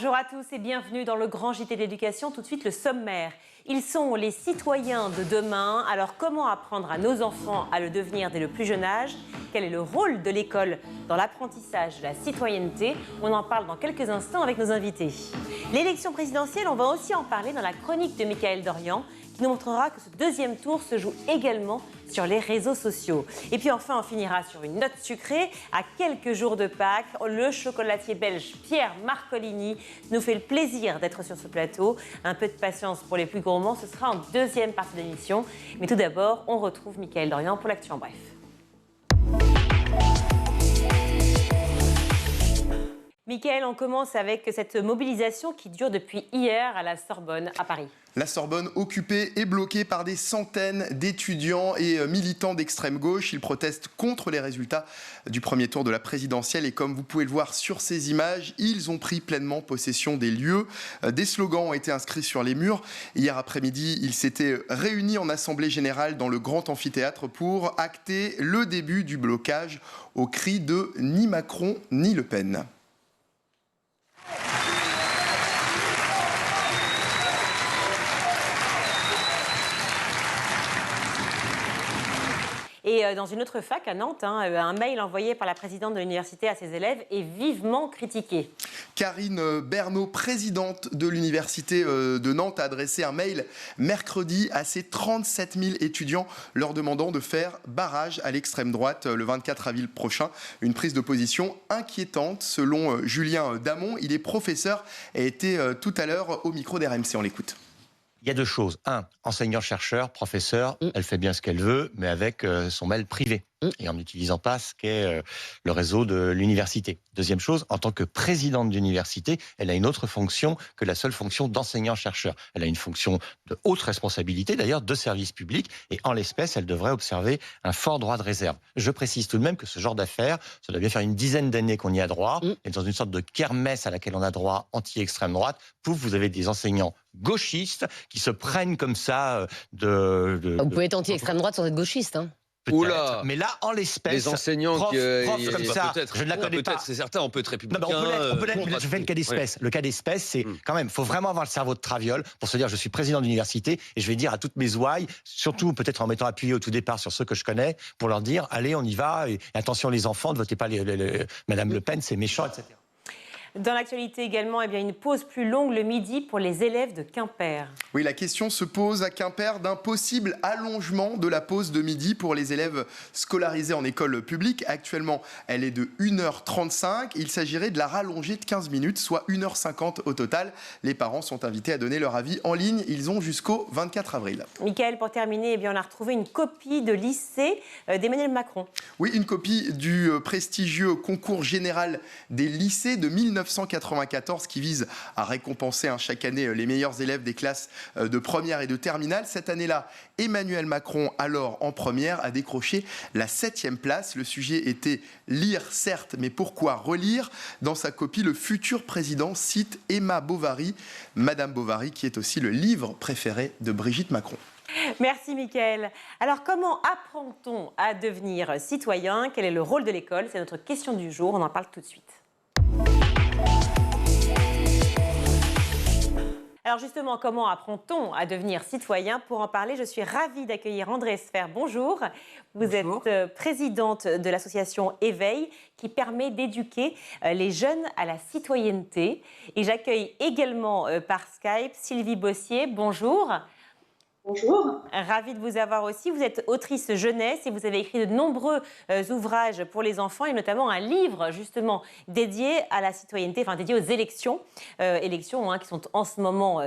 Bonjour à tous et bienvenue dans le Grand JT de l'éducation. Tout de suite, le sommaire. Ils sont les citoyens de demain. Alors, comment apprendre à nos enfants à le devenir dès le plus jeune âge? Quel est le rôle de l'école dans l'apprentissage de la citoyenneté? On en parle dans quelques instants avec nos invités. L'élection présidentielle, on va aussi en parler dans la chronique de Mickaël Dorian, qui nous montrera que ce deuxième tour se joue également sur les réseaux sociaux. Et puis enfin, on finira sur une note sucrée. À quelques jours de Pâques, le chocolatier belge Pierre Marcolini nous fait le plaisir d'être sur ce plateau. Un peu de patience pour les plus gourmands, ce sera en deuxième partie de l'émission. Mais tout d'abord, on retrouve Mickaël Dorian pour l'actu en bref. Mickaël, on commence avec cette mobilisation qui dure depuis hier à la Sorbonne, à Paris. La Sorbonne occupée et bloquée par des centaines d'étudiants et militants d'extrême gauche. Ils protestent contre les résultats du premier tour de la présidentielle. Et comme vous pouvez le voir sur ces images, ils ont pris pleinement possession des lieux. Des slogans ont été inscrits sur les murs. Hier après-midi, ils s'étaient réunis en assemblée générale dans le grand amphithéâtre pour acter le début du blocage au cri de « ni Macron ni Le Pen ». Et dans une autre fac à Nantes, un mail envoyé par la présidente de l'université à ses élèves est vivement critiqué. Karine Bernot, présidente de l'université de Nantes, a adressé un mail mercredi à ses 37 000 étudiants leur demandant de faire barrage à l'extrême droite le 24 avril prochain. Une prise de position inquiétante selon Julien Damon. Il est professeur et était tout à l'heure au micro d'RMC. On l'écoute. Il y a deux choses. Un, enseignant-chercheur, professeur, elle fait bien ce qu'elle veut, mais avec son mail privé et en n'utilisant pas ce qu'est le réseau de l'université. Deuxième chose, en tant que présidente d'université, elle a une autre fonction que la seule fonction d'enseignant-chercheur. Elle a une fonction de haute responsabilité, d'ailleurs, de service public, et en l'espèce, elle devrait observer un fort droit de réserve. Je précise tout de même que ce genre d'affaires, ça doit bien faire une dizaine d'années qu'on y a droit, et dans une sorte de kermesse à laquelle on a droit anti-extrême droite, pouf, vous avez des enseignants gauchistes qui se prennent comme ça Vous pouvez être anti-extrême droite sans être gauchiste, hein. Oula. Mais là, en l'espèce, les enseignants prof comme ça, peut-être, je ne la connais pas. C'est certain, on peut être républicain. Non, on peut l'être, je fais le cas d'espèce. Le cas d'espèce, c'est quand même, il faut vraiment avoir le cerveau de traviole pour se dire, je suis président d'université et je vais dire à toutes mes ouailles, surtout peut-être en m'étant appuyé au tout départ sur ceux que je connais, pour leur dire, allez, on y va, et attention les enfants, ne votez pas Madame Le Pen, c'est méchant, etc. Dans l'actualité également, une pause plus longue le midi pour les élèves de Quimper. Oui, la question se pose à Quimper d'un possible allongement de la pause de midi pour les élèves scolarisés en école publique. Actuellement, elle est de 1h35. Il s'agirait de la rallonger de 15 minutes, soit 1h50 au total. Les parents sont invités à donner leur avis en ligne. Ils ont jusqu'au 24 avril. Mickaël, pour terminer, on a retrouvé une copie de lycée d'Emmanuel Macron. Oui, une copie du prestigieux concours général des lycées de 1994 qui vise à récompenser chaque année les meilleurs élèves des classes de première et de terminale. Cette année-là, Emmanuel Macron, alors en première, a décroché la 7e place. Le sujet était « Lire, certes, mais pourquoi relire ?» Dans sa copie, le futur président cite Emma Bovary, Madame Bovary, qui est aussi le livre préféré de Brigitte Macron. Merci Mickaël. Alors comment apprend-on à devenir citoyen? Quel est le rôle de l'école? C'est notre question du jour, on en parle tout de suite. Alors justement, comment apprend-on à devenir citoyen? Pour en parler, je suis ravie d'accueillir Andrée Sfer. Bonjour. Vous êtes présidente de l'association Éveil qui permet d'éduquer les jeunes à la citoyenneté. Et j'accueille également par Skype Sylvie Bossier. Bonjour. Bonjour. Ravie de vous avoir aussi. Vous êtes autrice jeunesse et vous avez écrit de nombreux ouvrages pour les enfants et notamment un livre justement dédié à la citoyenneté, enfin dédié aux élections. Élections qui sont en ce moment,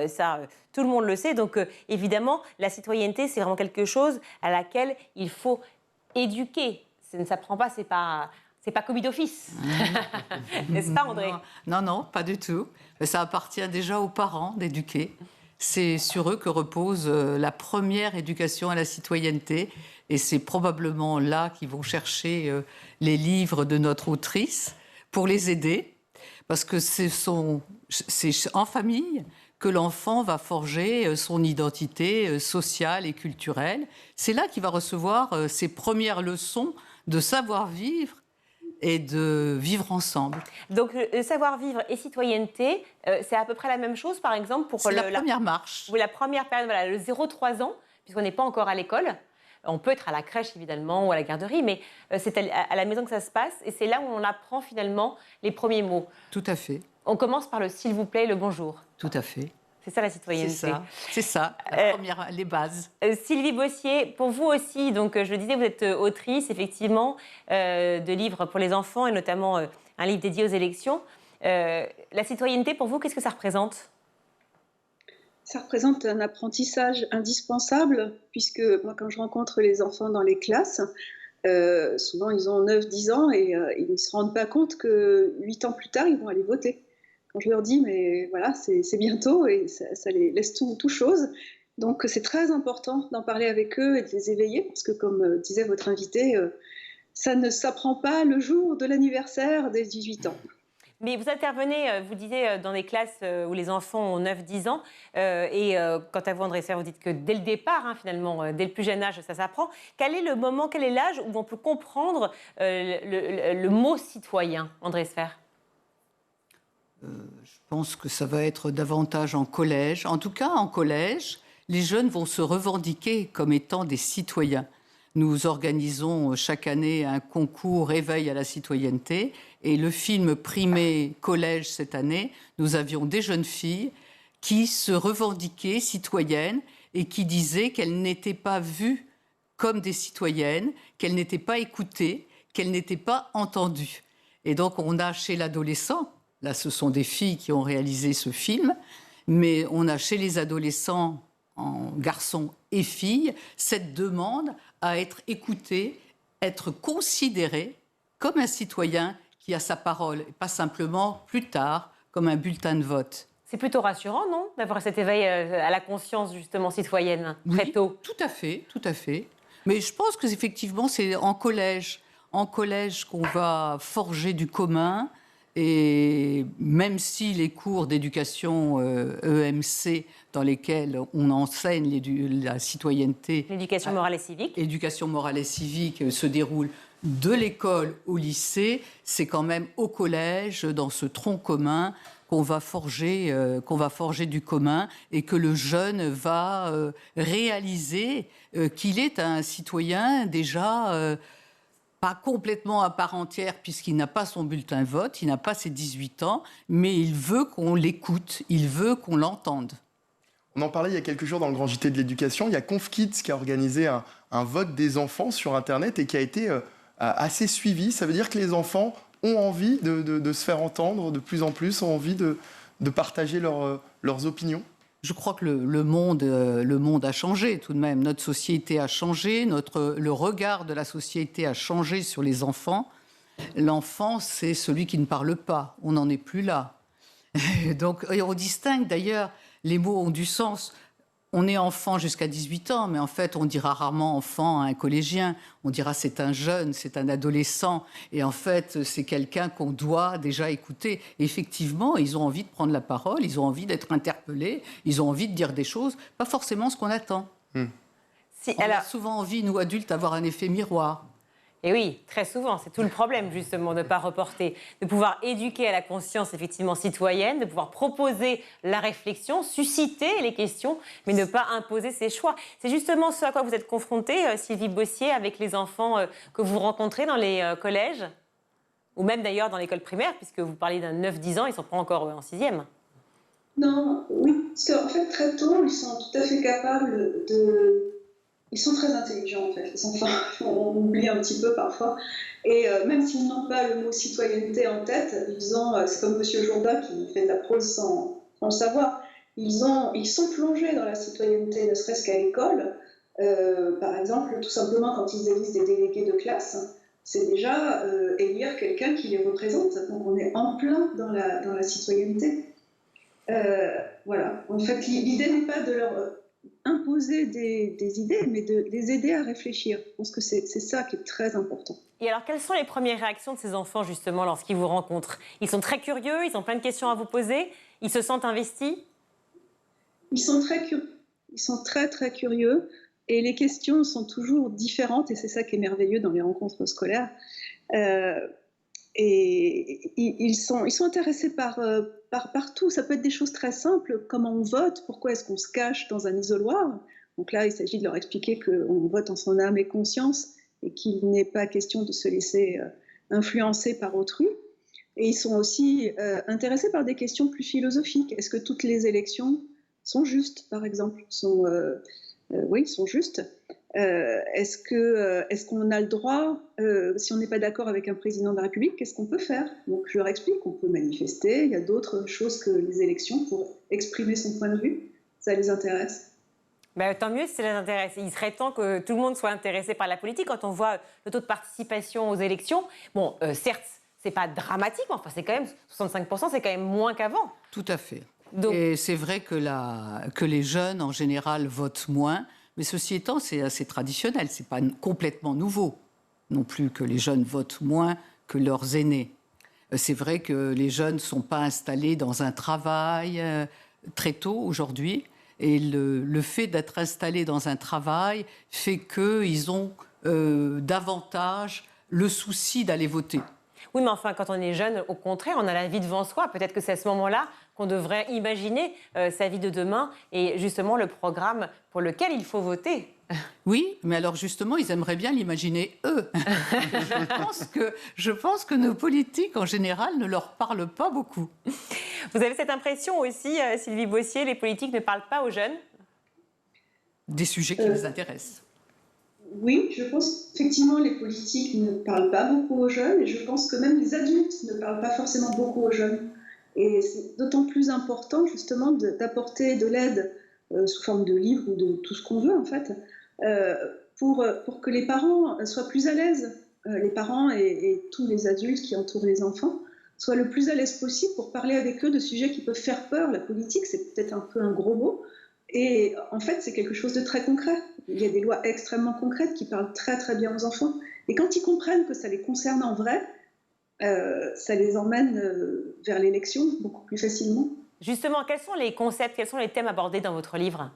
tout le monde le sait. Donc évidemment, la citoyenneté, c'est vraiment quelque chose à laquelle il faut éduquer. Ça ne s'apprend pas, c'est pas commis d'office. N'est-ce pas André? Non, pas du tout. Ça appartient déjà aux parents d'éduquer. C'est sur eux que repose la première éducation à la citoyenneté. Et c'est probablement là qu'ils vont chercher les livres de notre autrice pour les aider. Parce que c'est en famille que l'enfant va forger son identité sociale et culturelle. C'est là qu'il va recevoir ses premières leçons de savoir-vivre et de vivre ensemble. Donc, le savoir-vivre et citoyenneté, c'est à peu près la même chose, par exemple, pour C'est la première marche. Oui, la première période, voilà, le 0-3 ans, puisqu'on n'est pas encore à l'école. On peut être à la crèche, évidemment, ou à la garderie, mais c'est à la maison que ça se passe. Et c'est là où on apprend, finalement, les premiers mots. Tout à fait. On commence par le « s'il vous plaît » et le « bonjour ». Tout à fait. C'est ça, la citoyenneté. C'est ça, les bases. Sylvie Bossier, pour vous aussi, donc, je le disais, vous êtes autrice, effectivement, de livres pour les enfants, et notamment un livre dédié aux élections. La citoyenneté, pour vous, qu'est-ce que ça représente ? Ça représente un apprentissage indispensable, puisque moi, quand je rencontre les enfants dans les classes, souvent ils ont 9-10 ans et ils ne se rendent pas compte que 8 ans plus tard, ils vont aller voter. Quand je leur dis, mais voilà, c'est bientôt, et ça les laisse tout chose. Donc c'est très important d'en parler avec eux et de les éveiller, parce que comme disait votre invité, ça ne s'apprend pas le jour de l'anniversaire des 18 ans. Mais vous intervenez, vous disiez, dans des classes où les enfants ont 9-10 ans. Quant à vous, André Sfer, vous dites que dès le départ, finalement, dès le plus jeune âge, ça s'apprend. Quel est le moment, quel est l'âge où on peut comprendre le mot citoyen, André Sfer ? Je pense que ça va être davantage en collège. En tout cas, en collège, les jeunes vont se revendiquer comme étant des citoyens. Nous organisons chaque année un concours éveil à la citoyenneté. Et le film primé collège cette année, nous avions des jeunes filles qui se revendiquaient citoyennes et qui disaient qu'elles n'étaient pas vues comme des citoyennes, qu'elles n'étaient pas écoutées, qu'elles n'étaient pas entendues. Et donc on a chez l'adolescent, là ce sont des filles qui ont réalisé ce film, mais on a chez les adolescents, en garçons et filles, cette demande à être écouté, être considéré comme un citoyen qui a sa parole, et pas simplement plus tard comme un bulletin de vote. C'est plutôt rassurant, non, d'avoir cet éveil à la conscience justement citoyenne très tôt. Tout à fait, tout à fait. Mais je pense que effectivement c'est en collège qu'on va forger du commun. Et même si les cours d'éducation EMC dans lesquels on enseigne la citoyenneté, l'éducation morale et civique, se déroulent de l'école au lycée, c'est quand même au collège, dans ce tronc commun, qu'on va forger du commun et que le jeune va réaliser qu'il est un citoyen déjà pas complètement à part entière puisqu'il n'a pas son bulletin de vote, il n'a pas ses 18 ans, mais il veut qu'on l'écoute, il veut qu'on l'entende. On en parlait il y a quelques jours dans le Grand JT de l'éducation. Il y a ConfKids qui a organisé un vote des enfants sur Internet et qui a été assez suivi. Ça veut dire que les enfants ont envie de se faire entendre de plus en plus, ont envie de partager leurs opinions. Je crois que le monde a changé tout de même. Notre société a changé, le regard de la société a changé sur les enfants. L'enfant, c'est celui qui ne parle pas. On n'en est plus là. Donc, on distingue d'ailleurs, les mots ont du sens. On est enfant jusqu'à 18 ans, mais en fait, on dira rarement enfant à un collégien. On dira c'est un jeune, c'est un adolescent. Et en fait, c'est quelqu'un qu'on doit déjà écouter. Et effectivement, ils ont envie de prendre la parole, ils ont envie d'être interpellés, ils ont envie de dire des choses, pas forcément ce qu'on attend. On a souvent envie, nous adultes, d'avoir un effet miroir. Et oui, très souvent, c'est tout le problème justement de ne pas reporter, de pouvoir éduquer à la conscience effectivement citoyenne, de pouvoir proposer la réflexion, susciter les questions, mais ne pas imposer ses choix. C'est justement ce à quoi vous êtes confrontée, Sylvie Bossier, avec les enfants que vous rencontrez dans les collèges, ou même d'ailleurs dans l'école primaire, puisque vous parlez d'un 9-10 ans, ils ne sont pas encore en 6e. Non, oui, parce qu'en fait, très tôt, ils sont tout à fait capables de... Ils sont très intelligents, en fait, les enfants. On oublie un petit peu parfois. Et même s'ils n'ont pas le mot citoyenneté en tête, c'est comme M. Jourda qui fait de la prose sans le savoir, ils sont plongés dans la citoyenneté, ne serait-ce qu'à l'école. Par exemple, tout simplement, quand ils élisent des délégués de classe, c'est déjà élire quelqu'un qui les représente. Donc on est en plein dans la citoyenneté. Voilà. En fait, l'idée n'est pas de leur imposer des idées, mais de les aider à réfléchir. Je pense que c'est ça qui est très important. Et alors, quelles sont les premières réactions de ces enfants, justement, lorsqu'ils vous rencontrent ? Ils sont très curieux, ils ont plein de questions à vous poser, ils se sentent investis ? Ils sont très curieux. Ils sont très, très curieux. Et les questions sont toujours différentes, et c'est ça qui est merveilleux dans les rencontres scolaires. Et ils sont intéressés par tout. Ça peut être des choses très simples, comment on vote, pourquoi est-ce qu'on se cache dans un isoloir. Donc là, il s'agit de leur expliquer qu'on vote en son âme et conscience et qu'il n'est pas question de se laisser influencer par autrui. Et ils sont aussi intéressés par des questions plus philosophiques. Est-ce que toutes les élections sont justes, par exemple, oui, sont justes. Est-ce qu'on a le droit, si on n'est pas d'accord avec un président de la République, qu'est-ce qu'on peut faire? Donc je leur explique qu'on peut manifester, il y a d'autres choses que les élections pour exprimer son point de vue, ça les intéresse. Ben, tant mieux si ça les intéresse. Il serait temps que tout le monde soit intéressé par la politique. Quand on voit le taux de participation aux élections, bon, certes, c'est pas dramatique, mais enfin, c'est quand même 65%, c'est quand même moins qu'avant. Tout à fait. Donc... Et c'est vrai que les jeunes, en général, votent moins. Mais ceci étant, c'est assez traditionnel. C'est pas complètement nouveau non plus que les jeunes votent moins que leurs aînés. C'est vrai que les jeunes ne sont pas installés dans un travail très tôt aujourd'hui. Et le fait d'être installés dans un travail fait qu'ils ont davantage le souci d'aller voter. Oui, mais enfin, quand on est jeune, au contraire, on a la vie devant soi. Peut-être que c'est à ce moment-là qu'on devrait imaginer sa vie de demain et justement le programme pour lequel il faut voter. Oui, mais alors justement, ils aimeraient bien l'imaginer eux. Je pense que nos politiques, en général, ne leur parlent pas beaucoup. Vous avez cette impression aussi, Sylvie Bossier, les politiques ne parlent pas aux jeunes? Des sujets qui les intéressent. Oui, je pense qu'effectivement, les politiques ne parlent pas beaucoup aux jeunes et je pense que même les adultes ne parlent pas forcément beaucoup aux jeunes. Et c'est d'autant plus important, justement, d'apporter de l'aide sous forme de livres ou de tout ce qu'on veut, en fait, pour que les parents soient plus à l'aise, les parents et tous les adultes qui entourent les enfants, soient le plus à l'aise possible pour parler avec eux de sujets qui peuvent faire peur. La politique, c'est peut-être un peu un gros mot. Et en fait, c'est quelque chose de très concret. Il y a des lois extrêmement concrètes qui parlent très très bien aux enfants. Et quand ils comprennent que ça les concerne en vrai, ça les emmène vers l'élection beaucoup plus facilement. Justement, quels sont les concepts, quels sont les thèmes abordés dans votre livre?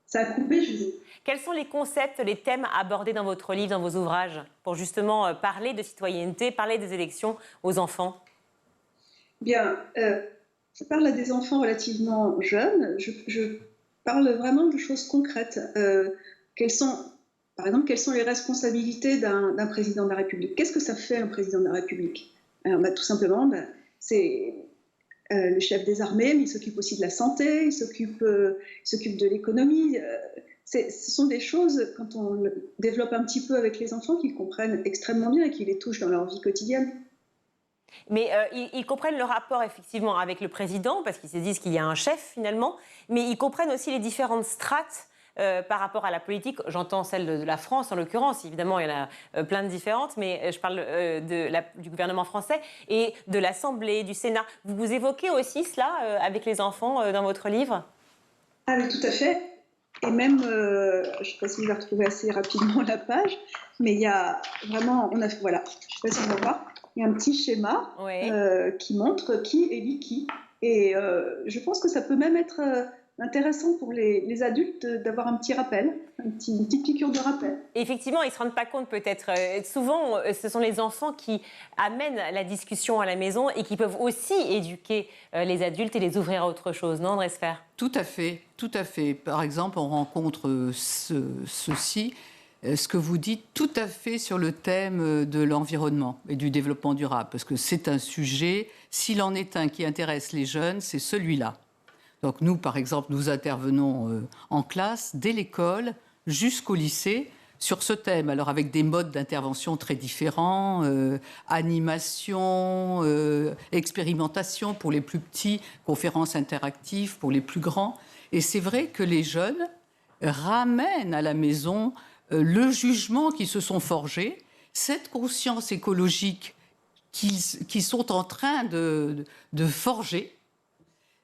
Ça a coupé, je vous dis. Quels sont les concepts, les thèmes abordés dans votre livre, dans vos ouvrages, pour justement parler de citoyenneté, parler des élections aux enfants? Bien, je parle à des enfants relativement jeunes. Je parle vraiment de choses concrètes. Par exemple, quelles sont les responsabilités d'un président de la République? Qu'est-ce que ça fait un président de la République? Alors, tout simplement, c'est le chef des armées, mais il s'occupe aussi de la santé, il s'occupe de l'économie. Ce sont des choses, quand on développe un petit peu avec les enfants, qu'ils comprennent extrêmement bien et qui les touchent dans leur vie quotidienne. Mais ils comprennent le rapport effectivement avec le président, parce qu'ils se disent qu'il y a un chef finalement, mais ils comprennent aussi les différentes strates par rapport à la politique. J'entends celle de la France en l'occurrence, évidemment il y en a plein de différentes, mais je parle du gouvernement français et de l'Assemblée, du Sénat. Vous évoquez aussi cela avec les enfants dans votre livre? Ah oui, tout à fait. Et même, je ne sais pas si vous allez retrouver assez rapidement la page, mais il y a vraiment, voilà, je ne sais pas si on va voir. Il y a un petit schéma qui montre qui élit qui. Et je pense que ça peut même être intéressant pour les adultes d'avoir un petit rappel, une petite piqûre de rappel. Effectivement, ils ne se rendent pas compte peut-être. Souvent, ce sont les enfants qui amènent la discussion à la maison et qui peuvent aussi éduquer les adultes et les ouvrir à autre chose, non, André Sfer? Tout à fait, tout à fait. Par exemple, on rencontre ceci. Ce que vous dites tout à fait sur le thème de l'environnement et du développement durable, parce que c'est un sujet, s'il en est un qui intéresse les jeunes, c'est celui-là. Donc nous, par exemple, nous intervenons en classe, dès l'école jusqu'au lycée, sur ce thème. Alors avec des modes d'intervention très différents, animation, expérimentation pour les plus petits, conférences interactives pour les plus grands. Et c'est vrai que les jeunes ramènent à la maison le jugement qu'ils se sont forgés, cette conscience écologique qu'ils sont en train de forger,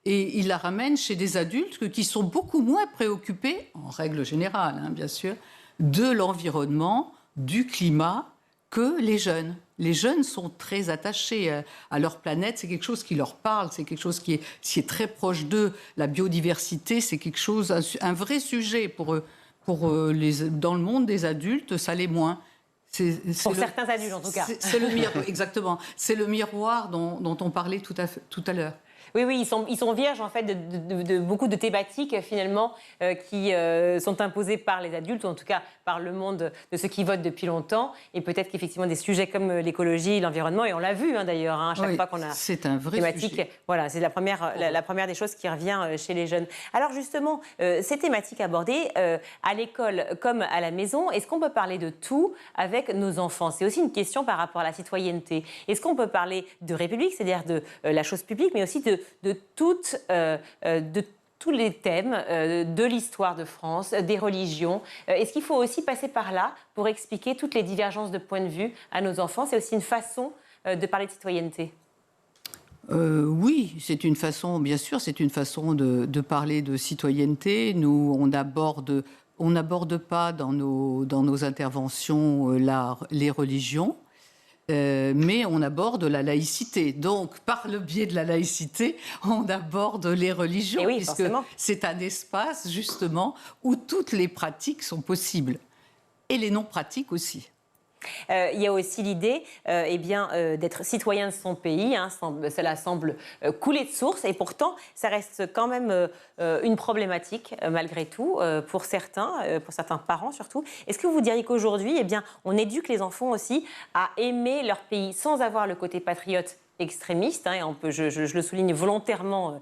et ils la ramènent chez des adultes qui sont beaucoup moins préoccupés, en règle générale, bien sûr, de l'environnement, du climat, que les jeunes. Les jeunes sont très attachés à leur planète, c'est quelque chose qui leur parle, c'est quelque chose qui est très proche d'eux. La biodiversité, c'est quelque chose, un vrai sujet pour eux. Dans le monde des adultes, ça l'est moins. Pour certains adultes, en tout cas. C'est le miroir, exactement. C'est le miroir dont on parlait tout à l'heure. Oui, ils sont vierges en fait de beaucoup de thématiques finalement qui sont imposées par les adultes, ou en tout cas par le monde de ceux qui votent depuis longtemps. Et peut-être qu'effectivement des sujets comme l'écologie, l'environnement, et on l'a vu d'ailleurs, à chaque fois qu'on a c'est un vrai thématique. Sujet. Voilà, c'est la première des choses qui revient chez les jeunes. Alors justement, ces thématiques abordées à l'école comme à la maison, est-ce qu'on peut parler de tout avec nos enfants? C'est aussi une question par rapport à la citoyenneté. Est-ce qu'on peut parler de République, c'est-à-dire de la chose publique, mais aussi de tous les thèmes de l'histoire de France, des religions. Est-ce qu'il faut aussi passer par là pour expliquer toutes les divergences de points de vue à nos enfants? C'est aussi une façon de parler de citoyenneté. Oui, c'est une façon, bien sûr, c'est une façon de parler de citoyenneté. Nous, on n'aborde pas dans nos interventions les religions. Mais on aborde la laïcité. Donc, par le biais de la laïcité, on aborde les religions, oui, puisque forcément. c'est un espace, justement, où toutes les pratiques sont possibles. Et les non-pratiques aussi. Il y a aussi l'idée d'être citoyen de son pays. Cela semble couler de source et pourtant, ça reste quand même une problématique malgré tout pour certains parents surtout. Est-ce que vous diriez qu'aujourd'hui, on éduque les enfants aussi à aimer leur pays sans avoir le côté patriote extrémiste, je le souligne volontairement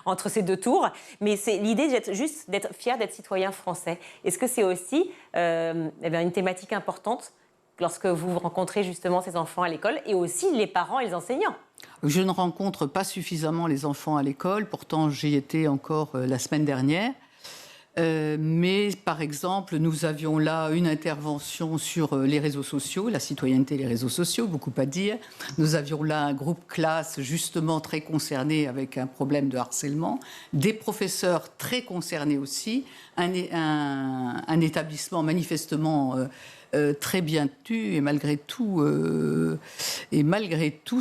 entre ces deux tours, mais c'est l'idée d'être fier d'être citoyen français. Est-ce que c'est aussi une thématique importante lorsque vous rencontrez justement ces enfants à l'école, et aussi les parents et les enseignants? Je ne rencontre pas suffisamment les enfants à l'école, pourtant j'y étais encore la semaine dernière. Mais par exemple, nous avions là une intervention sur les réseaux sociaux, la citoyenneté et les réseaux sociaux, beaucoup à dire. Nous avions là un groupe classe justement très concerné avec un problème de harcèlement, des professeurs très concernés aussi, un établissement manifestement très bien tenu, et malgré tout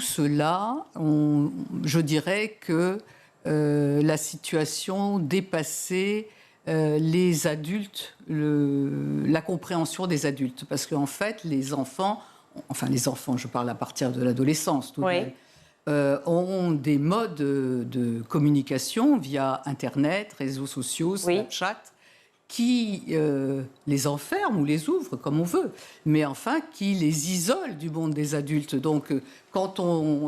cela, je dirais que la situation dépassait les adultes, la compréhension des adultes. Parce qu'en fait, les enfants, je parle à partir de l'adolescence, tout de même, ont des modes de communication via Internet, réseaux sociaux, Snapchat, qui les enferment ou les ouvrent, comme on veut, mais enfin qui les isolent du monde des adultes. Donc, quand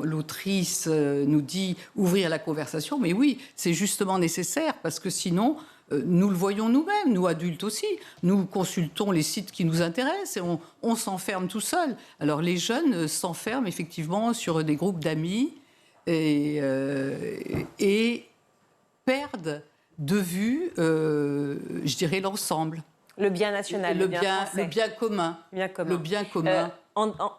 l'autrice nous dit ouvrir la conversation, mais oui, c'est justement nécessaire, parce que sinon, nous le voyons nous-mêmes, nous adultes aussi, nous consultons les sites qui nous intéressent et on s'enferme tout seul. Alors, les jeunes s'enferment effectivement sur des groupes d'amis et perdent de vue, je dirais, l'ensemble. Le bien national, le bien commun. Le bien commun.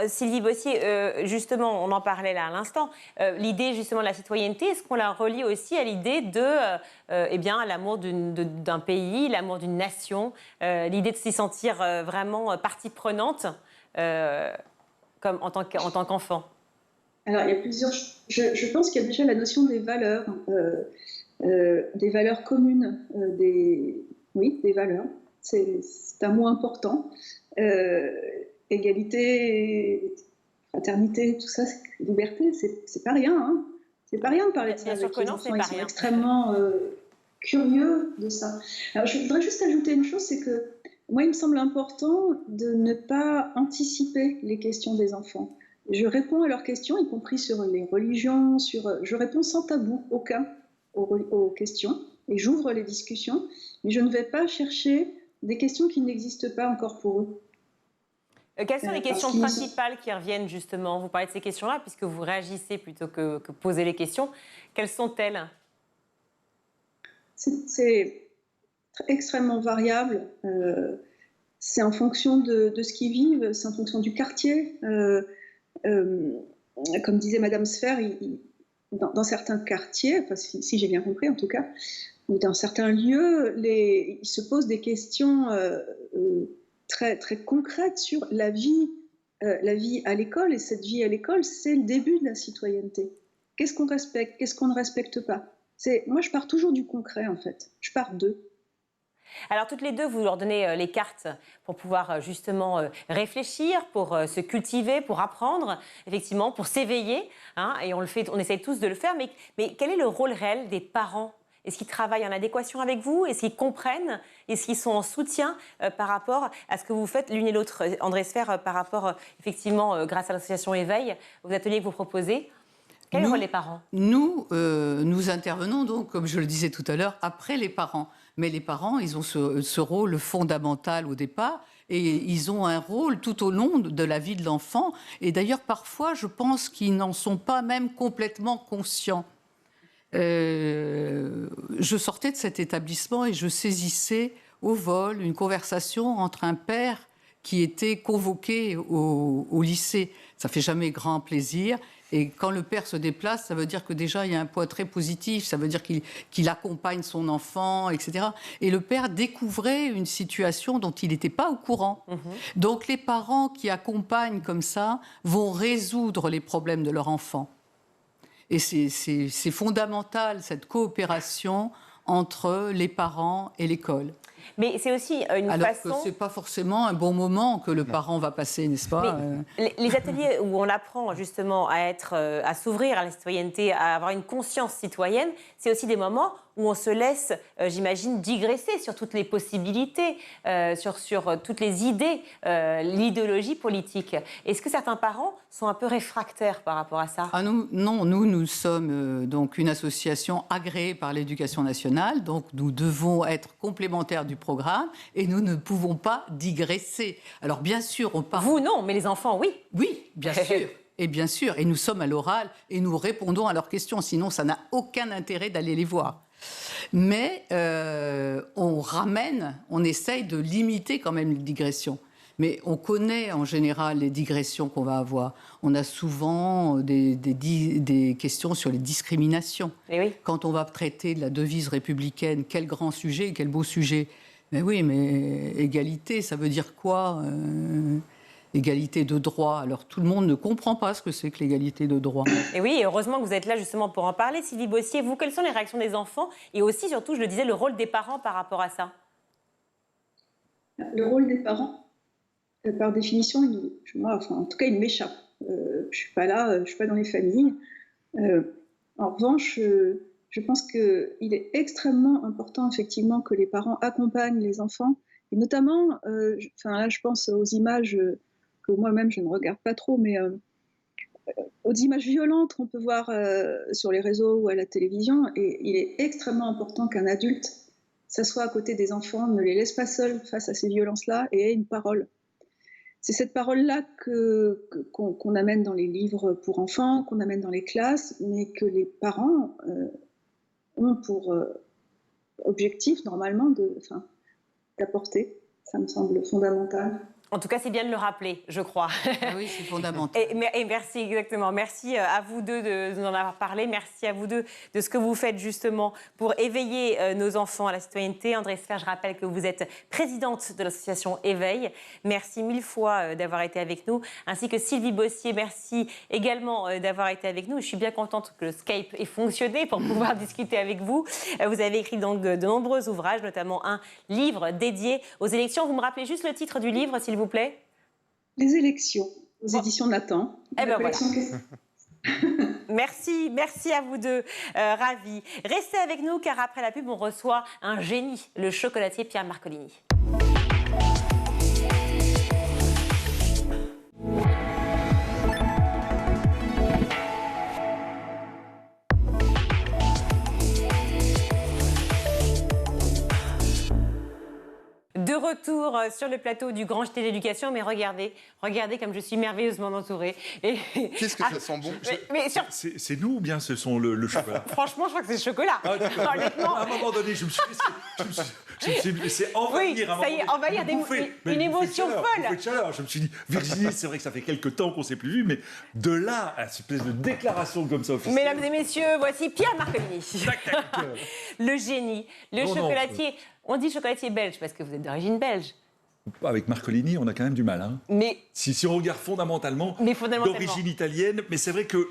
Sylvie Bossier, justement, on en parlait là à l'instant, l'idée justement de la citoyenneté, est-ce qu'on la relie aussi à l'idée de l'amour d'un pays, l'amour d'une nation, l'idée de s'y sentir vraiment partie prenante comme en tant qu'enfant? Alors, il y a plusieurs... Je pense qu'il y a déjà la notion des valeurs communes, des valeurs. C'est un mot important. Égalité, fraternité, tout ça, liberté, c'est pas rien. Hein. C'est pas rien de parler de ça avec les enfants. Ils sont extrêmement curieux de ça. Alors, je voudrais juste ajouter une chose, c'est que moi, il me semble important de ne pas anticiper les questions des enfants. Je réponds à leurs questions, y compris sur les religions, je réponds sans tabou aucun aux questions, et j'ouvre les discussions, mais je ne vais pas chercher des questions qui n'existent pas encore pour eux. Quelles sont les questions principales qui reviennent justement? Vous parlez de ces questions-là, puisque vous réagissez plutôt que poser les questions. Quelles sont-elles? C'est extrêmement variable. C'est en fonction de ce qu'ils vivent, c'est en fonction du quartier. Comme disait Madame Sfer, dans certains quartiers, enfin, si j'ai bien compris en tout cas, ou dans certains lieux, ils se posent des questions très, très concrètes sur la vie à l'école. Et cette vie à l'école, c'est le début de la citoyenneté. Qu'est-ce qu'on respecte? Qu'est-ce qu'on ne respecte pas? Moi, je pars toujours du concret, en fait. Je pars d'eux. Alors toutes les deux, vous leur donnez les cartes pour pouvoir justement réfléchir, pour se cultiver, pour apprendre, effectivement, pour s'éveiller. Hein, et on essaie tous de le faire. Mais quel est le rôle réel des parents ? Est-ce qu'ils travaillent en adéquation avec vous? Est-ce qu'ils comprennent? Est-ce qu'ils sont en soutien par rapport à ce que vous faites l'une et l'autre? André Sfer, par rapport, effectivement, grâce à l'association Éveil, aux ateliers que vous proposez, quel est le rôle des parents? Nous intervenons donc, comme je le disais tout à l'heure, après les parents. Mais les parents, ils ont ce rôle fondamental au départ et ils ont un rôle tout au long de la vie de l'enfant. Et d'ailleurs, parfois, je pense qu'ils n'en sont pas même complètement conscients. Je sortais de cet établissement et je saisissais au vol une conversation entre un père qui était convoqué au lycée. Ça fait jamais grand plaisir. Et quand le père se déplace, ça veut dire que déjà, il y a un poids très positif. Ça veut dire qu'il accompagne son enfant, etc. Et le père découvrait une situation dont il n'était pas au courant. Donc, les parents qui accompagnent comme ça vont résoudre les problèmes de leur enfant. Et c'est fondamental, cette coopération entre les parents et l'école. Mais c'est aussi une façon... Alors que ce n'est pas forcément un bon moment que le parent va passer, n'est-ce pas? Les ateliers où on apprend justement à s'ouvrir à la citoyenneté, à avoir une conscience citoyenne, c'est aussi des moments où on se laisse, j'imagine, digresser sur toutes les possibilités, sur toutes les idées, l'idéologie politique. Est-ce que certains parents sont un peu réfractaires par rapport à ça? Non, nous sommes donc une association agréée par l'Éducation nationale, donc nous devons être complémentaires du programme et nous ne pouvons pas digresser. Alors bien sûr, on parle... Vous non, mais les enfants, oui. Oui, bien sûr. Et bien sûr, et nous sommes à l'oral et nous répondons à leurs questions, sinon ça n'a aucun intérêt d'aller les voir. Mais on essaye de limiter quand même les digressions. Mais on connaît en général les digressions qu'on va avoir. On a souvent des questions sur les discriminations. Et oui. Quand on va traiter de la devise républicaine, quel grand sujet, quel beau sujet. Mais oui, mais égalité, ça veut dire quoi égalité de droit. Alors tout le monde ne comprend pas ce que c'est que l'égalité de droit. Et oui, heureusement que vous êtes là justement pour en parler. Sylvie Bossier, vous, quelles sont les réactions des enfants? Et aussi, surtout, je le disais, le rôle des parents par rapport à ça. Le rôle des parents, par définition, en tout cas, il m'échappe. Je ne suis pas là, je ne suis pas dans les familles. En revanche, je pense qu'il est extrêmement important, effectivement, que les parents accompagnent les enfants. Et notamment, là, je pense aux images que moi-même, je ne regarde pas trop, mais aux images violentes qu'on peut voir sur les réseaux ou à la télévision. Et il est extrêmement important qu'un adulte s'assoie à côté des enfants, ne les laisse pas seuls face à ces violences-là et ait une parole. C'est cette parole-là qu'on amène dans les livres pour enfants, qu'on amène dans les classes, mais que les parents ont pour objectif, normalement, d'apporter. Ça me semble fondamental. En tout cas, c'est bien de le rappeler, je crois. Oui, c'est fondamental. Et merci, exactement. Merci à vous deux de nous en avoir parlé. Merci à vous deux de ce que vous faites justement pour éveiller nos enfants à la citoyenneté. André Sfer, je rappelle que vous êtes présidente de l'association Éveil. Merci mille fois d'avoir été avec nous. Ainsi que Sylvie Bossier, merci également d'avoir été avec nous. Je suis bien contente que le Skype ait fonctionné pour pouvoir discuter avec vous. Vous avez écrit donc de nombreux ouvrages, notamment un livre dédié aux élections. Vous me rappelez juste le titre du livre, s'il vous plaît? Les élections, aux éditions Nathan. Eh ben voilà. Merci à vous deux, ravis. Restez avec nous car après la pub, on reçoit un génie, le chocolatier Pierre Marcolini. De retour sur le plateau du Grand JT de l'Éducation, mais regardez comme je suis merveilleusement entourée. Qu'est-ce que ça sent bon? C'est nous ou bien ce sont le chocolat? Franchement, je crois que c'est le chocolat. Honnêtement. À un moment donné, je me suis laissé envahir. Oui, ça y est, envahir une émotion folle. Je me suis dit, Virginie, c'est vrai que ça fait quelques temps qu'on ne s'est plus vu, mais de là à cette espèce de déclaration comme ça officielle. Mesdames et messieurs, voici Pierre Marcolini. Le génie, le chocolatier. On dit chocolatier belge parce que vous êtes d'origine belge. Avec Marcolini, on a quand même du mal. Hein. Mais si on regarde fondamentalement, d'origine italienne, mais c'est vrai que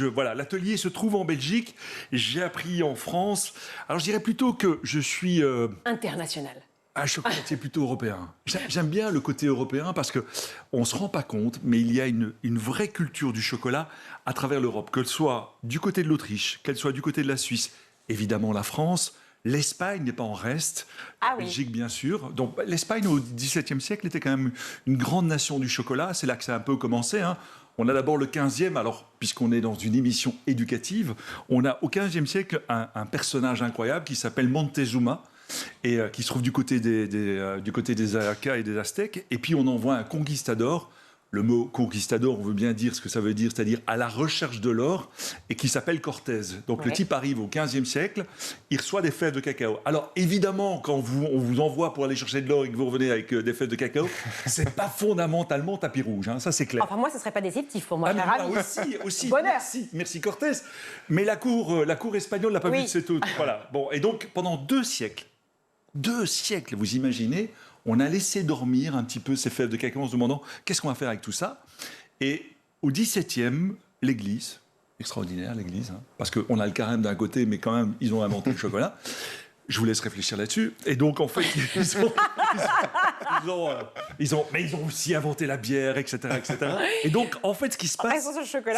voilà, l'atelier se trouve en Belgique. J'ai appris en France. Alors je dirais plutôt que je suis international. Un chocolatier plutôt européen. J'aime bien le côté européen parce qu'on ne se rend pas compte, mais il y a une vraie culture du chocolat à travers l'Europe, qu'elle soit du côté de l'Autriche, qu'elle soit du côté de la Suisse, évidemment la France. L'Espagne n'est pas en reste, la Belgique bien sûr. Donc l'Espagne au XVIIe siècle était quand même une grande nation du chocolat. C'est là que ça a un peu commencé. Hein. On a d'abord le 15e, alors puisqu'on est dans une émission éducative, on a au 15e siècle un personnage incroyable qui s'appelle Montezuma et qui se trouve du côté des Incas et des Aztèques. Et puis on envoie un conquistador. Le mot conquistador, on veut bien dire ce que ça veut dire, c'est-à-dire à la recherche de l'or, et qui s'appelle Cortés. Donc le type arrive au 15e siècle, il reçoit des fèves de cacao. Alors évidemment, quand on vous envoie pour aller chercher de l'or et que vous revenez avec des fèves de cacao, c'est pas fondamentalement tapis rouge, hein, ça c'est clair. Enfin moi, ce serait pas déceptif pour moi. Aussi, merci Cortés. Mais la cour espagnole n'a pas vu de cette autre. Voilà. Bon, et donc pendant 2 siècles, vous imaginez, on a laissé dormir un petit peu ces fèves de cacao en se demandant qu'est-ce qu'on va faire avec tout ça. Et au XVIIe, l'Église, extraordinaire l'Église, hein, parce qu'on a le carême d'un côté, mais quand même, ils ont inventé le chocolat. Je vous laisse réfléchir là-dessus. Et donc, en fait, ils ont aussi inventé la bière, etc., etc. Et donc, en fait, ce qui se passe,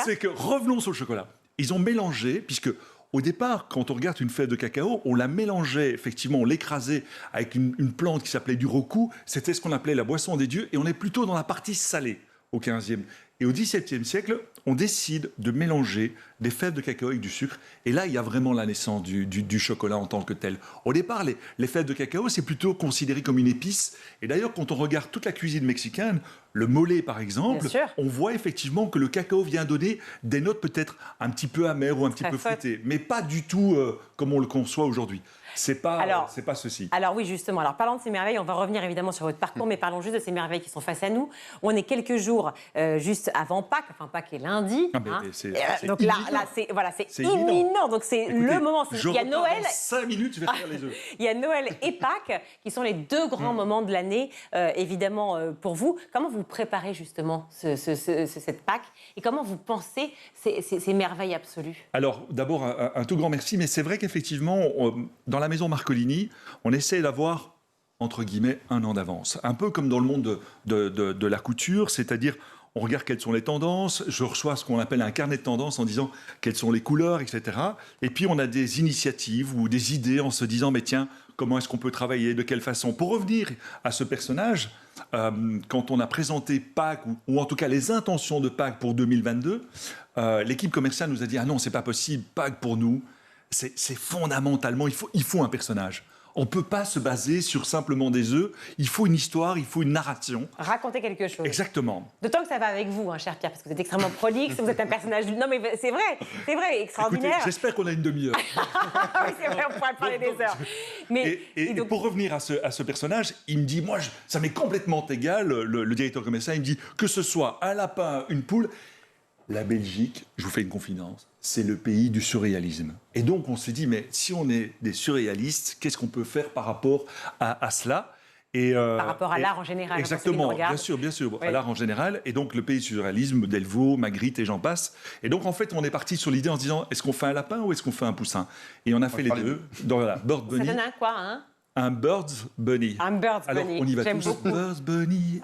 c'est que, revenons sur le chocolat. Ils ont mélangé, puisque au départ, quand on regarde une fève de cacao, on la mélangeait, effectivement, on l'écrasait avec une plante qui s'appelait du roku. C'était ce qu'on appelait la boisson des dieux. Et on est plutôt dans la partie salée au 15e. Et au XVIIe siècle, on décide de mélanger des fèves de cacao avec du sucre. Et là, il y a vraiment la naissance du chocolat en tant que tel. Au départ, les fèves de cacao, c'est plutôt considéré comme une épice. Et d'ailleurs, quand on regarde toute la cuisine mexicaine, le mole, par exemple, on voit effectivement que le cacao vient donner des notes peut-être un petit peu amères ou un petit peu fruitées. Mais pas du tout comme on le conçoit aujourd'hui. C'est pas ceci. Alors oui, justement. Alors parlant de ces merveilles, on va revenir évidemment sur votre parcours, mais parlons juste de ces merveilles qui sont face à nous. On est quelques jours juste avant Pâques. Enfin, Pâques est lundi. Donc là, c'est imminent. Donc c'est le moment. Il y a Noël. Dans 5 minutes, je vais faire les œufs. Il y a Noël et Pâques qui sont les 2 grands moments de l'année, évidemment pour vous. Comment vous préparez justement cette Pâques et comment vous pensez ces merveilles absolues? Alors d'abord un tout grand merci, mais c'est vrai qu'effectivement dans la maison Marcolini, on essaie d'avoir, entre guillemets, un an d'avance. Un peu comme dans le monde de la couture, c'est-à-dire on regarde quelles sont les tendances, je reçois ce qu'on appelle un carnet de tendances en disant quelles sont les couleurs, etc. Et puis on a des initiatives ou des idées en se disant, mais tiens, comment est-ce qu'on peut travailler, de quelle façon? Pour revenir à ce personnage, quand on a présenté Pâques, ou en tout cas les intentions de Pâques pour 2022, l'équipe commerciale nous a dit, ah non, c'est pas possible, Pâques pour nous, c'est fondamentalement, il faut un personnage. On ne peut pas se baser sur simplement des œufs. Il faut une histoire, il faut une narration. Raconter quelque chose. Exactement. D'autant que ça va avec vous, hein, cher Pierre, parce que vous êtes extrêmement prolixe, vous êtes un personnage... Non, mais c'est vrai, extraordinaire. Écoutez, j'espère qu'on a une demi-heure. Oui, c'est vrai, on pourrait parler des heures. Mais, et donc... pour revenir à ce personnage, il me dit, moi, ça m'est complètement égal, le directeur commercial, il me dit, que ce soit un lapin, une poule... La Belgique, je vous fais une confidence, c'est le pays du surréalisme. Et donc on s'est dit, mais si on est des surréalistes, qu'est-ce qu'on peut faire par rapport à cela? Par rapport à l'art en général. Exactement, bien sûr, oui. À l'art en général. Et donc le pays du surréalisme, Delvaux, Magritte et j'en passe. Et donc en fait, on est parti sur l'idée en se disant, est-ce qu'on fait un lapin ou est-ce qu'on fait un poussin? Et on a fait les deux. Donc voilà, Bird Bunny. Ça donne un quoi, hein? Un Bird's Bunny. Un Bird's Bunny. Alors on y va tous. Beaucoup. Bird's Bunny.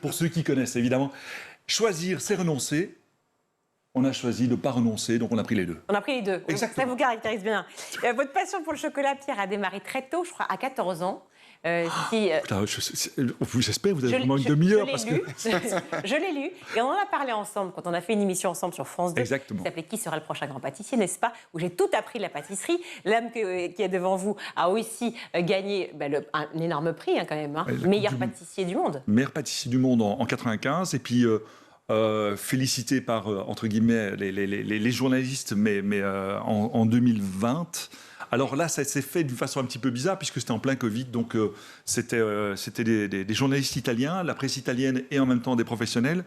Pour ceux qui connaissent évidemment. Choisir, c'est renoncer. On a choisi de ne pas renoncer, donc on a pris les deux. On a pris les deux. Exactement. Ça vous caractérise bien. Votre passion pour le chocolat, Pierre, a démarré très tôt, je crois, à 14 ans. J'espère que vous avez vraiment une demi-heure. Je l'ai lu et on en a parlé ensemble quand on a fait une émission ensemble sur France 2. Exactement. Qui s'appelait Qui sera le prochain grand pâtissier, n'est-ce pas? Où j'ai tout appris de la pâtisserie. L'âme qui est devant vous a aussi gagné un énorme prix, hein, quand même. Hein. Meilleur pâtissier du monde. Meilleur pâtissier du monde en 95. Et puis, félicité par, entre guillemets, les journalistes, mais en 2020. Alors là, ça s'est fait d'une façon un petit peu bizarre puisque c'était en plein Covid, donc c'était des journalistes italiens, la presse italienne et en même temps des professionnels.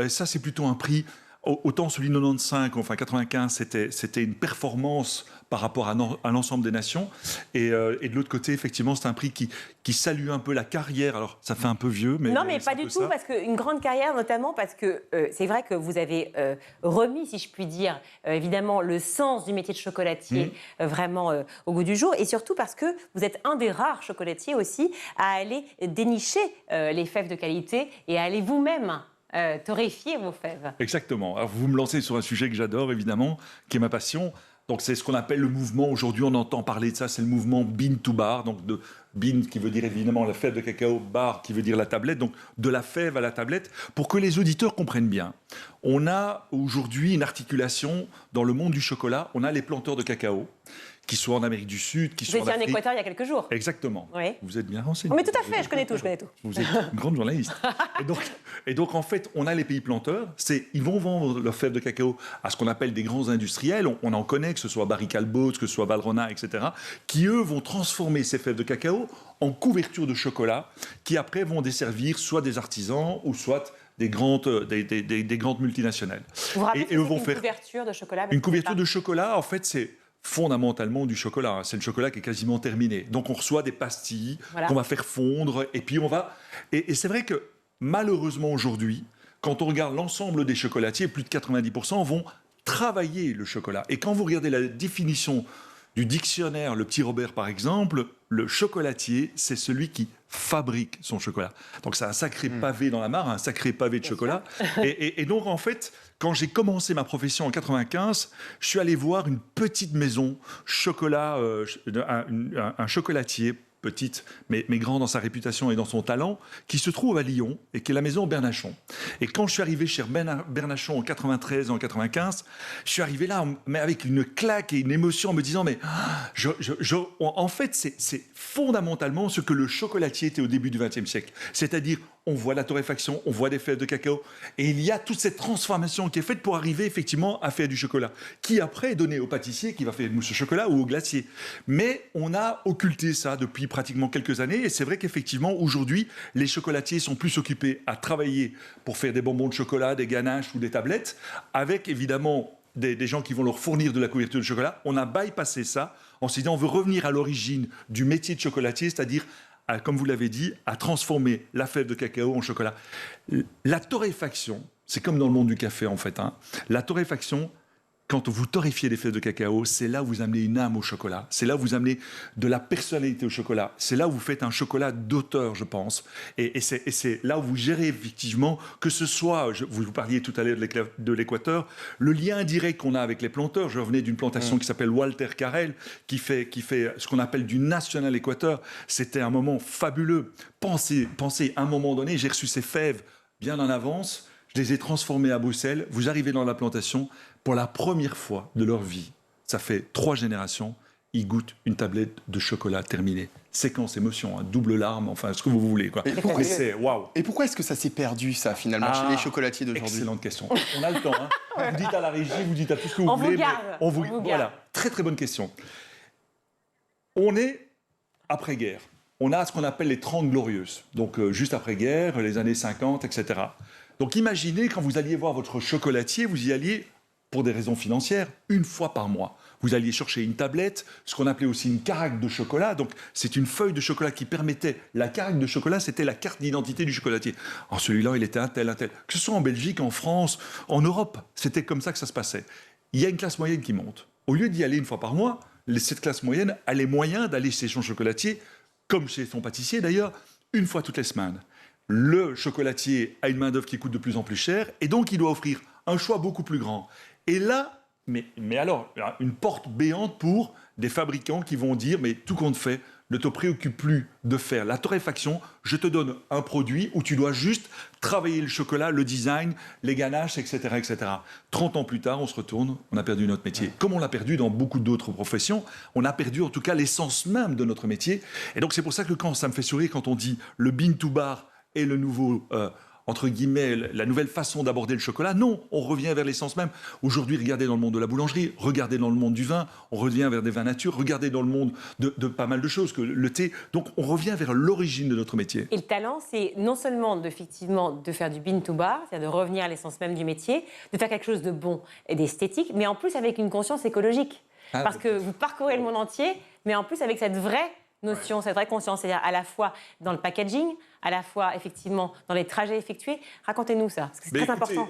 Ça, c'est plutôt un prix autant celui de 95, enfin 95, c'était une performance par rapport à l'ensemble des nations. Et de l'autre côté, effectivement, c'est un prix qui salue un peu la carrière. Alors, ça fait un peu vieux, mais... Non, mais pas du tout, parce qu'une grande carrière, notamment parce que c'est vrai que vous avez remis, si je puis dire, évidemment, le sens du métier de chocolatier vraiment au goût du jour, et surtout parce que vous êtes un des rares chocolatiers aussi à aller dénicher les fèves de qualité et à aller vous-même torréfier vos fèves. Exactement. Alors, vous me lancez sur un sujet que j'adore, évidemment, qui est ma passion. Donc, c'est ce qu'on appelle le mouvement. Aujourd'hui, on entend parler de ça. C'est le mouvement Bean to Bar. Donc, de bean qui veut dire évidemment la fève de cacao, bar qui veut dire la tablette. Donc, de la fève à la tablette. Pour que les auditeurs comprennent bien, on a aujourd'hui une articulation dans le monde du chocolat. On a les planteurs de cacao, qui sont en Amérique du Sud, qui sont en Afrique. Vous étiez en Équateur il y a quelques jours. Exactement. Oui. Vous êtes bien renseigné. Mais tout à fait, je connais tout. Vous êtes une grande journaliste. Et donc, en fait, on a les pays planteurs. Ils vont vendre leurs fèves de cacao à ce qu'on appelle des grands industriels. On en connaît, que ce soit Barry Callebaut, que ce soit Valrhona, etc., qui, eux, vont transformer ces fèves de cacao en couverture de chocolat, qui après vont desservir soit des artisans ou soit des grandes multinationales. Vous vous rappelez et eux vont une faire couverture de chocolat? Une couverture de chocolat, en fait, c'est fondamentalement du chocolat. C'est le chocolat qui est quasiment terminé. Donc on reçoit des pastilles qu'on va faire fondre et puis on va... Et c'est vrai que malheureusement aujourd'hui, quand on regarde l'ensemble des chocolatiers, plus de 90% vont travailler le chocolat. Et quand vous regardez la définition du dictionnaire, le petit Robert par exemple, le chocolatier, c'est celui qui fabrique son chocolat. Donc c'est un sacré pavé dans la mare, un sacré pavé de chocolat. Et donc en fait, quand j'ai commencé ma profession en 95, je suis allé voir une petite maison chocolat, un chocolatier, petite, mais grand dans sa réputation et dans son talent, qui se trouve à Lyon et qui est la maison Bernachon. Et quand je suis arrivé chez Bernachon en 93, en 95, je suis arrivé là, mais avec une claque et une émotion, en me disant, mais en fait, c'est fondamentalement ce que le chocolatier était au début du XXe siècle. C'est-à-dire, on voit la torréfaction, on voit des fèves de cacao, et il y a toute cette transformation qui est faite pour arriver effectivement à faire du chocolat, qui après est donné au pâtissier qui va faire une mousse au chocolat ou au glacier. Mais on a occulté ça depuis pratiquement quelques années, et c'est vrai qu'effectivement aujourd'hui, les chocolatiers sont plus occupés à travailler pour faire des bonbons de chocolat, des ganaches ou des tablettes, avec évidemment des gens qui vont leur fournir de la couverture de chocolat. On a bypassé ça en se disant on veut revenir à l'origine du métier de chocolatier, c'est-à-dire comme vous l'avez dit, à transformer la fève de cacao en chocolat. La torréfaction, c'est comme dans le monde du café en fait. La torréfaction, quand vous torréfiez les fèves de cacao, c'est là où vous amenez une âme au chocolat. C'est là où vous amenez de la personnalité au chocolat. C'est là où vous faites un chocolat d'auteur, je pense. Et c'est là où vous gérez effectivement, que ce soit, vous parliez tout à l'heure de l'Équateur, le lien indirect qu'on a avec les planteurs. Je revenais d'une plantation qui s'appelle Walter Carrel, qui fait ce qu'on appelle du National Équateur. C'était un moment fabuleux. Pensez, à un moment donné, j'ai reçu ces fèves bien en avance. Je les ai transformées à Bruxelles. Vous arrivez dans la plantation, pour la première fois de leur vie, ça fait 3 générations, ils goûtent une tablette de chocolat terminée. Séquence émotion, double larme, enfin ce que vous voulez. Quoi. Et pourquoi est-ce que ça s'est perdu, ça, finalement, chez les chocolatiers d'aujourd'hui? Excellente question. On a le temps. Vous dites à la régie, vous dites à tout ce que vous voulez. On vous garde. Voilà, très très bonne question. On est après-guerre. On a ce qu'on appelle les 30 glorieuses. Donc juste après-guerre, les années 50, etc. Donc imaginez quand vous alliez voir votre chocolatier, vous y alliez pour des raisons financières, 1 fois par mois. Vous alliez chercher une tablette, ce qu'on appelait aussi une caraque de chocolat. Donc c'est une feuille de chocolat qui permettait... La caraque de chocolat, c'était la carte d'identité du chocolatier. Alors celui-là, il était un tel. Que ce soit en Belgique, en France, en Europe, c'était comme ça que ça se passait. Il y a une classe moyenne qui monte. Au lieu d'y aller 1 fois par mois, cette classe moyenne a les moyens d'aller chez son chocolatier, comme chez son pâtissier d'ailleurs, 1 fois toutes les semaines. Le chocolatier a une main-d'œuvre qui coûte de plus en plus cher, et donc il doit offrir un choix beaucoup plus grand. Et là, mais alors, une porte béante pour des fabricants qui vont dire, mais tout compte fait, ne te préoccupe plus de faire la torréfaction, je te donne un produit où tu dois juste travailler le chocolat, le design, les ganaches, etc., etc. 30 ans plus tard, on se retourne, on a perdu notre métier. Comme on l'a perdu dans beaucoup d'autres professions, on a perdu en tout cas l'essence même de notre métier. Et donc c'est pour ça que ça me fait sourire quand on dit le bean to bar est le nouveau... entre guillemets, la nouvelle façon d'aborder le chocolat. Non, on revient vers l'essence même. Aujourd'hui, regardez dans le monde de la boulangerie, regardez dans le monde du vin, on revient vers des vins nature, regardez dans le monde de pas mal de choses, que le thé. Donc, on revient vers l'origine de notre métier. Et le talent, c'est non seulement effectivement de faire du bean to bar, c'est-à-dire de revenir à l'essence même du métier, de faire quelque chose de bon et d'esthétique, mais en plus avec une conscience écologique. Parce que vous parcourez le monde entier, mais en plus avec cette vraie notion, cette vraie conscience, c'est-à-dire à la fois dans le packaging, à la fois effectivement dans les trajets effectués. Racontez-nous ça, parce que c'est très important.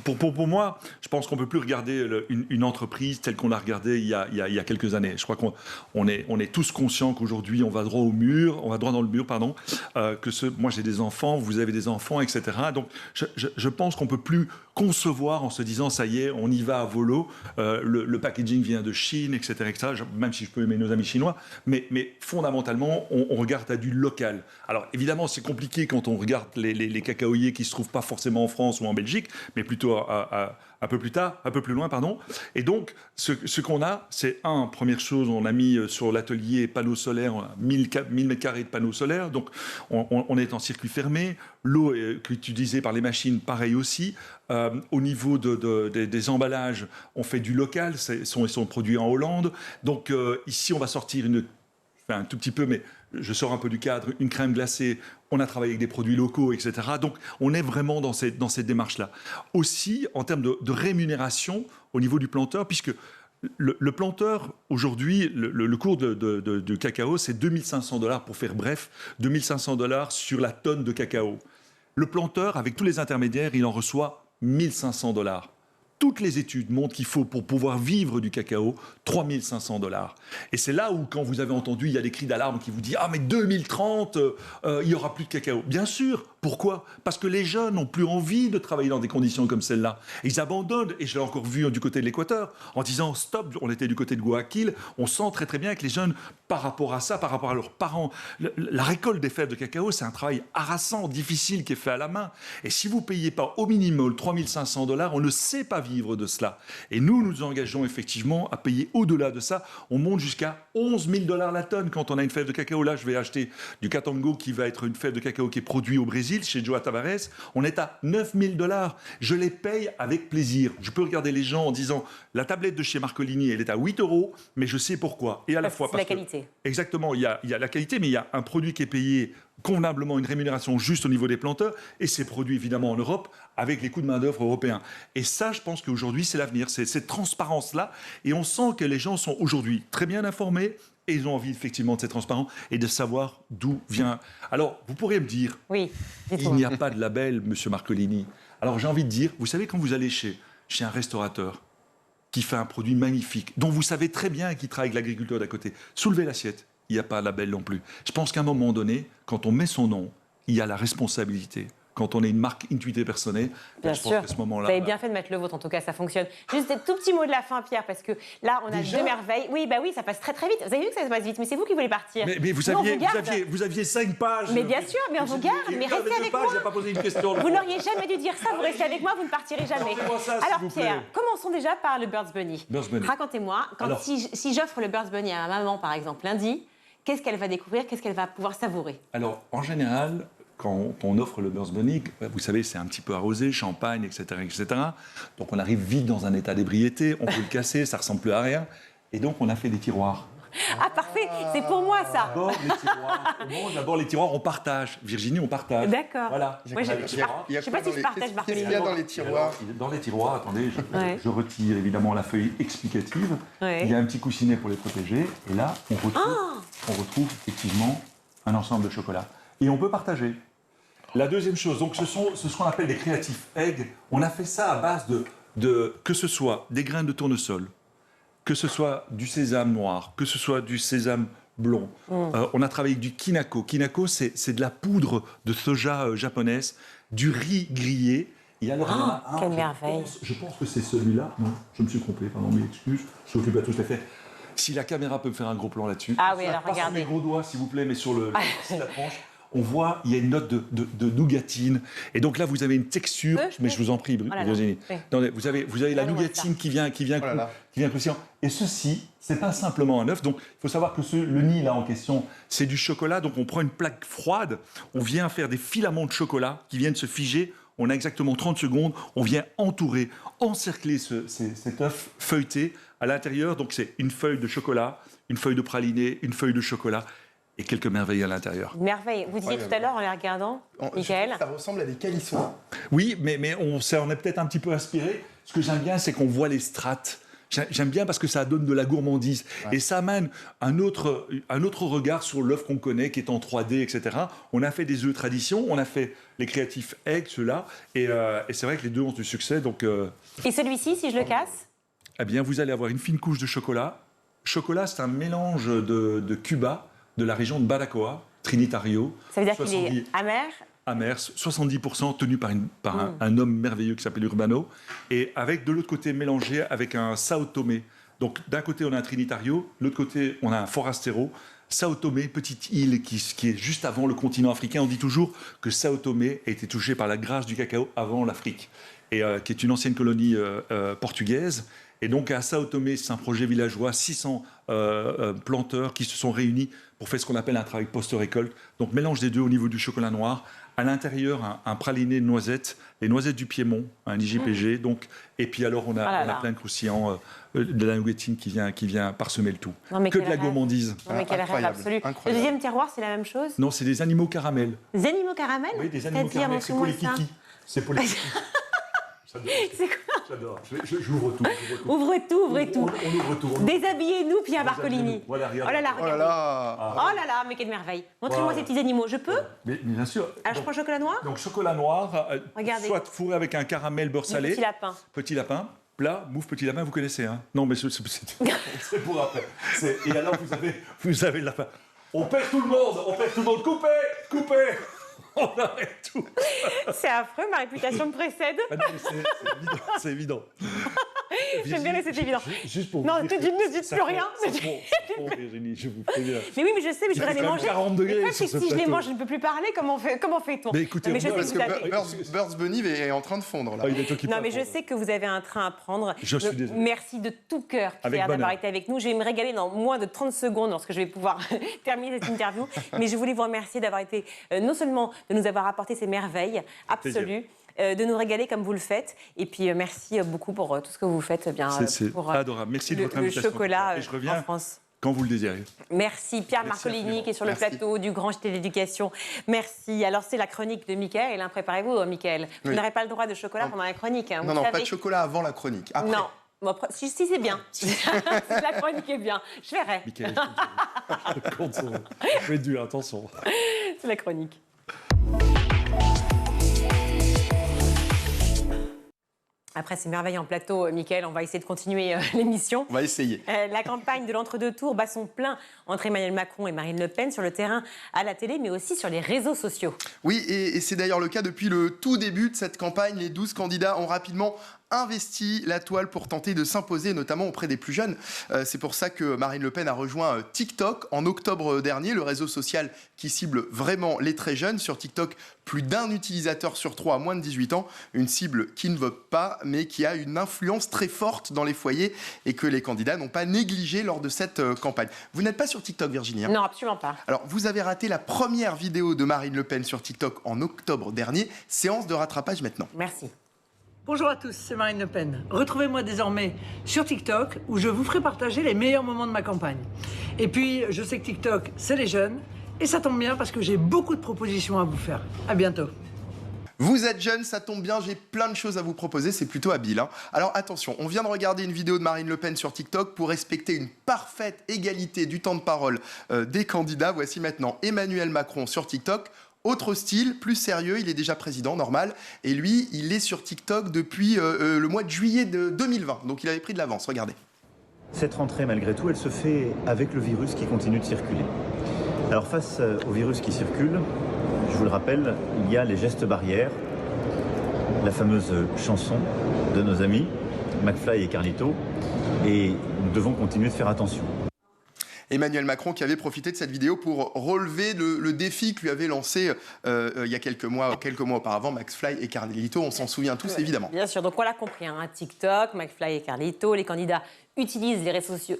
Pour moi, je pense qu'on ne peut plus regarder une entreprise telle qu'on l'a regardée il y a quelques années. Je crois qu'on est tous conscients qu'aujourd'hui, on va droit au mur, on va droit dans le mur, pardon. Moi, j'ai des enfants, vous avez des enfants, etc. Donc, je pense qu'on ne peut plus concevoir en se disant, ça y est, on y va à volo. Le packaging vient de Chine, etc., etc. Même si je peux aimer nos amis chinois. Mais fondamentalement, on regarde à du local. Alors, évidemment, c'est compliqué quand on regarde les cacaoyers qui ne se trouvent pas forcément en France ou en Belgique, mais plutôt un peu plus tard, un peu plus loin, pardon. Et donc, ce qu'on a, c'est première chose, on a mis sur l'atelier panneaux solaires, on a 1000 mètres carrés de panneaux solaires, donc on est en circuit fermé. L'eau est utilisée par les machines, pareil aussi. Au niveau des emballages, on fait du local, ils sont produits en Hollande. Donc ici, on va sortir un tout petit peu, mais je sors un peu du cadre, une crème glacée, on a travaillé avec des produits locaux, etc. Donc, on est vraiment dans cette démarche-là. Aussi, en termes de rémunération au niveau du planteur, puisque le planteur, aujourd'hui, le cours de cacao, c'est 2500 $ pour faire bref, 2500 $ sur la tonne de cacao. Le planteur, avec tous les intermédiaires, il en reçoit 1500 $. Toutes les études montrent qu'il faut, pour pouvoir vivre du cacao, 3500 $. Et c'est là où, quand vous avez entendu, il y a des cris d'alarme qui vous disent « Ah, mais 2030, il n'y aura plus de cacao ». Bien sûr. Pourquoi ? Parce que les jeunes n'ont plus envie de travailler dans des conditions comme celle-là. Ils abandonnent, et je l'ai encore vu du côté de l'Équateur, en disant « Stop », on était du côté de Guayaquil, on sent très très bien que les jeunes, par rapport à ça, par rapport à leurs parents, la récolte des fèves de cacao, c'est un travail harassant, difficile, qui est fait à la main. Et si vous ne payez pas au minimum 3500 $, on ne sait pas vivre de cela. Et nous nous engageons effectivement à payer au-delà de ça. On monte jusqu'à 11 000 $ la tonne quand on a une fève de cacao. Là, je vais acheter du Katango, qui va être une fève de cacao qui est produite au Brésil, chez Joao Tavares, on est à 9 000 $. Je les paye avec plaisir. Je peux regarder les gens en disant, la tablette de chez Marcolini, elle est à 8 €, mais je sais pourquoi. Et à la fois parce que la qualité. Exactement, il y a la qualité, mais il y a un produit qui est payé convenablement, une rémunération juste au niveau des planteurs, et c'est produit évidemment en Europe avec les coûts de main-d'œuvre européens. Et ça, je pense qu'aujourd'hui, c'est l'avenir, c'est cette transparence-là, et on sent que les gens sont aujourd'hui très bien informés, et ils ont envie effectivement de cette transparence et de savoir d'où vient. Alors, vous pourrez me dire, oui, il n'y a pas de label, monsieur Marcolini. Alors, j'ai envie de dire, vous savez, quand vous allez chez un restaurateur qui fait un produit magnifique, dont vous savez très bien qu'il travaille avec l'agriculteur d'à côté, soulevez l'assiette, il n'y a pas de label non plus. Je pense qu'à un moment donné, quand on met son nom, il y a la responsabilité. Quand on est une marque Intuité personnelle, bien je sûr. pense qu'à ce moment-là... Vous avez bien fait de mettre le vôtre, en tout cas, ça fonctionne. Juste des tout petits mots de la fin, Pierre, parce que là, on a deux merveilles. Oui, bah oui, ça passe très très vite. Vous avez vu que ça se passe vite, mais c'est vous qui voulez partir. Mais vous aviez 5 pages. Mais bien sûr, mais on vous garde, mais restez avec moi. Pas posé une question, vous n'auriez jamais dû dire ça, vous restez avec moi, vous ne partirez jamais. Alors Pierre, commençons déjà par le Birds Bunny. Racontez-moi, si j'offre le Birds Bunny à ma maman, par exemple, lundi, qu'est-ce qu'elle va découvrir, qu'est-ce qu'elle va pouvoir savourer? Alors, en général... Quand on offre le Birds Bunny, vous savez, c'est un petit peu arrosé, champagne, etc., etc. Donc on arrive vite dans un état d'ébriété, on peut le casser, ça ressemble plus à rien. Et donc on a fait des tiroirs. Ah parfait, c'est pour moi ça. D'abord les tiroirs, on partage. Virginie, on partage. D'accord. Voilà. Moi, je ne sais pas si je partage, Marc. Qu'est-ce qu'il y a dans les tiroirs? Dans les tiroirs, attendez, je retire évidemment la feuille explicative. Il y a un petit coussinet pour les protéger. Et là, on retrouve effectivement un ensemble de chocolat. Et on peut partager. La deuxième chose, donc ce sont ce qu'on appelle des créatifs eggs. On a fait ça à base de que ce soit des graines de tournesol, que ce soit du sésame noir, que ce soit du sésame blond. On a travaillé avec du kinako. Kinako, c'est de la poudre de soja japonaise, du riz grillé. Et alors, quelle merveille. Je pense que c'est celui-là. Non, je me suis trompé, pardon, mes excuses. Je m'occupe à tout à fait. Si la caméra peut me faire un gros plan là-dessus. Ah oui, alors regardez. regardez. Mes gros doigts, s'il vous plaît, mais sur la tranche. on voit, il y a une note de nougatine. Et donc là, vous avez une texture, mais je vous en prie, Virginie. Vous avez la nougatine qui vient croustillant. Et ceci, c'est pas simplement un œuf. Donc, il faut savoir que le nid, là, en question, c'est du chocolat. Donc, on prend une plaque froide, on vient faire des filaments de chocolat qui viennent se figer. On a exactement 30 secondes. On vient encercler cet œuf feuilleté à l'intérieur. Donc, c'est une feuille de chocolat, une feuille de praliné, une feuille de chocolat et quelques merveilles à l'intérieur. Merveille. Vous disiez tout à l'heure en les regardant, Michael. Ça ressemble à des calissons. Oui, mais on est peut-être un petit peu inspiré. Ce que j'aime bien, c'est qu'on voit les strates. J'aime bien parce que ça donne de la gourmandise. Ouais. Et ça amène un autre regard sur l'œuf qu'on connaît, qui est en 3D, etc. On a fait des œufs tradition, on a fait les créatifs eggs, ceux-là. Et c'est vrai que les deux ont du succès. Donc, Et celui-ci, si je le casse? Eh bien, vous allez avoir une fine couche de chocolat. Chocolat, c'est un mélange de Cuba, de la région de Badajoa, Trinitario. Ça veut dire qu'il est amer? Amer, 70% tenu par un homme merveilleux qui s'appelle Urbano, et avec de l'autre côté mélangé avec un Sao Tomé. Donc d'un côté on a un Trinitario, de l'autre côté on a un Forastero. Sao Tomé, petite île qui est juste avant le continent africain. On dit toujours que Sao Tomé a été touché par la grâce du cacao avant l'Afrique, et qui est une ancienne colonie portugaise. Et donc à Sao Tomé, c'est un projet villageois, 600 planteurs qui se sont réunis pour faire ce qu'on appelle un travail post-récolte. Donc mélange des deux au niveau du chocolat noir. À l'intérieur, un praliné de noisettes, les noisettes du Piémont, un IGPG. Donc, et puis alors, on a plein de croustillants, de la nougatine qui vient parsemer le tout. Que de la gourmandise. Non, mais quel rêve absolu. Le deuxième terroir, c'est la même chose? Non, c'est des animaux caramels. Des animaux caramels? Oui, des animaux caramels. C'est pour les kikis. C'est pour les kikis. C'est quoi? J'adore. J'ouvre tout. Ouvrez tout. On ouvre tout. Déshabillez-nous, Pierre Barcolini. Voilà, regardez. Oh là là, regardez. Oh là là, mais quelle merveille. Montrez-moi ces petits animaux. Je peux? Mais bien sûr. Alors, je prends chocolat noir? Donc, chocolat noir, regardez. Soit fourré avec un caramel beurre salé. Petit lapin. Petit lapin. Plat, mouffe, petit lapin, vous connaissez, hein? Non, mais c'est pour après. Et alors, vous avez le lapin. On perd tout le monde. Coupez. On arrête tout. C'est affreux, ma réputation me précède. Ah non, c'est évident. J'aime bien, mais c'est évident. Juste pour non, vous tu ne dis plus rien. Virginie, je vous préviens. Mais oui, mais je sais, mais je voudrais les manger. 40 degrés si je les mange, je ne peux plus parler. Comment fait-on? Mais écoutez, parce que Birds Bunny est en train de fondre là. Non, mais je sais que vous avez un train à prendre. Je suis désolé. Merci de tout cœur, Pierre, d'avoir été avec nous. Je vais me régaler dans moins de 30 secondes lorsque je vais pouvoir terminer cette interview. Mais je voulais vous remercier d'avoir été non seulement de nous avoir apporté ces merveilles absolues, de nous régaler comme vous le faites. Et puis merci beaucoup pour tout ce que vous faites pour adorable. Merci de votre invitation. Le chocolat et je reviens en France. Quand vous le désirez. Merci Pierre Barcolini qui est sur le plateau du Grand JT de l'Éducation. Merci. Alors c'est la chronique de Michael. Préparez-vous, Michael. Vous n'aurez pas le droit de chocolat pendant la chronique. Hein. Non, pas de chocolat avant la chronique. Après. Non. Bon, si c'est bien. Si la chronique est bien, je verrai. Michael, je vais être dur, attention. C'est la chronique. Après ces merveilles en plateau, Michael, on va essayer de continuer l'émission. On va essayer. La campagne de l'entre-deux tours bat son plein entre Emmanuel Macron et Marine Le Pen sur le terrain, à la télé, mais aussi sur les réseaux sociaux. Oui, et c'est d'ailleurs le cas depuis le tout début de cette campagne. Les 12 candidats ont rapidement investi la toile pour tenter de s'imposer, notamment auprès des plus jeunes. C'est pour ça que Marine Le Pen a rejoint TikTok en octobre dernier, le réseau social qui cible vraiment les très jeunes. Sur TikTok, plus d'un utilisateur sur 3 a moins de 18 ans, une cible qui ne vote pas, mais qui a une influence très forte dans les foyers et que les candidats n'ont pas négligé lors de cette campagne. Vous n'êtes pas sur TikTok, Virginie, hein? Non, absolument pas. Alors, vous avez raté la première vidéo de Marine Le Pen sur TikTok en octobre dernier. Séance de rattrapage maintenant. Merci. Bonjour à tous, c'est Marine Le Pen. Retrouvez-moi désormais sur TikTok où je vous ferai partager les meilleurs moments de ma campagne. Et puis, je sais que TikTok, c'est les jeunes. Et ça tombe bien parce que j'ai beaucoup de propositions à vous faire. À bientôt. Vous êtes jeune, ça tombe bien, j'ai plein de choses à vous proposer, c'est plutôt habile, hein. Alors attention, on vient de regarder une vidéo de Marine Le Pen sur TikTok pour respecter une parfaite égalité du temps de parole des candidats. Voici maintenant Emmanuel Macron sur TikTok. Autre style, plus sérieux, il est déjà président, normal. Et lui, il est sur TikTok depuis le mois de juillet de 2020. Donc il avait pris de l'avance, regardez. Cette rentrée, malgré tout, elle se fait avec le virus qui continue de circuler. Alors face au virus qui circule, je vous le rappelle, il y a les gestes barrières, la fameuse chanson de nos amis, McFly et Carlito, et nous devons continuer de faire attention. Emmanuel Macron qui avait profité de cette vidéo pour relever le défi que lui avait lancé il y a quelques mois auparavant McFly et Carlito. On s'en souvient tous, évidemment. Bien sûr, donc on l'a compris, hein, TikTok, McFly et Carlito, les candidats utilisent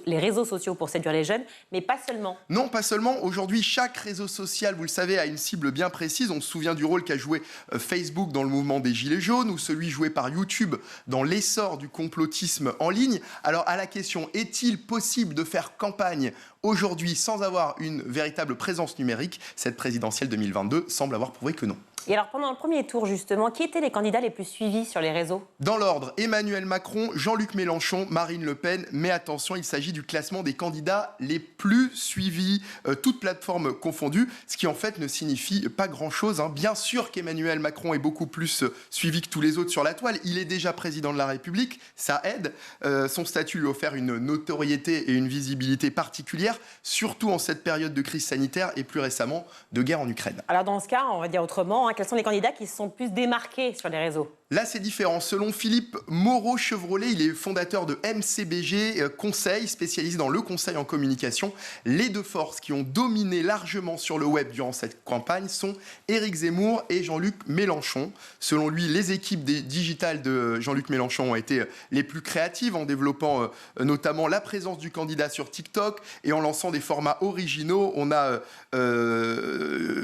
les réseaux sociaux pour séduire les jeunes, mais pas seulement. Non, pas seulement. Aujourd'hui, chaque réseau social, vous le savez, a une cible bien précise. On se souvient du rôle qu'a joué Facebook dans le mouvement des Gilets jaunes ou celui joué par YouTube dans l'essor du complotisme en ligne. Alors, à la question, est-il possible de faire campagne aujourd'hui sans avoir une véritable présence numérique? Cette présidentielle 2022 semble avoir prouvé que non. Et alors, pendant le premier tour, justement, qui étaient les candidats les plus suivis sur les réseaux? Dans l'ordre, Emmanuel Macron, Jean-Luc Mélenchon, Marine Le Pen. Mais attention, il s'agit du classement des candidats les plus suivis, toutes plateformes confondues, ce qui en fait ne signifie pas grand-chose, hein. Bien sûr qu'Emmanuel Macron est beaucoup plus suivi que tous les autres sur la toile. Il est déjà président de la République, ça aide. Son statut lui a offert une notoriété et une visibilité particulière, surtout en cette période de crise sanitaire et plus récemment de guerre en Ukraine. Alors dans ce cas, on va dire autrement, hein, quels sont les candidats qui se sont le plus démarqués sur les réseaux? Là, c'est différent. Selon Philippe Moreau-Chevrolet, il est fondateur de MCBG, conseil spécialisé dans le conseil en communication. Les deux forces qui ont dominé largement sur le web durant cette campagne sont Éric Zemmour et Jean-Luc Mélenchon. Selon lui, les équipes digitales de Jean-Luc Mélenchon ont été les plus créatives en développant notamment la présence du candidat sur TikTok et en lançant des formats originaux. On a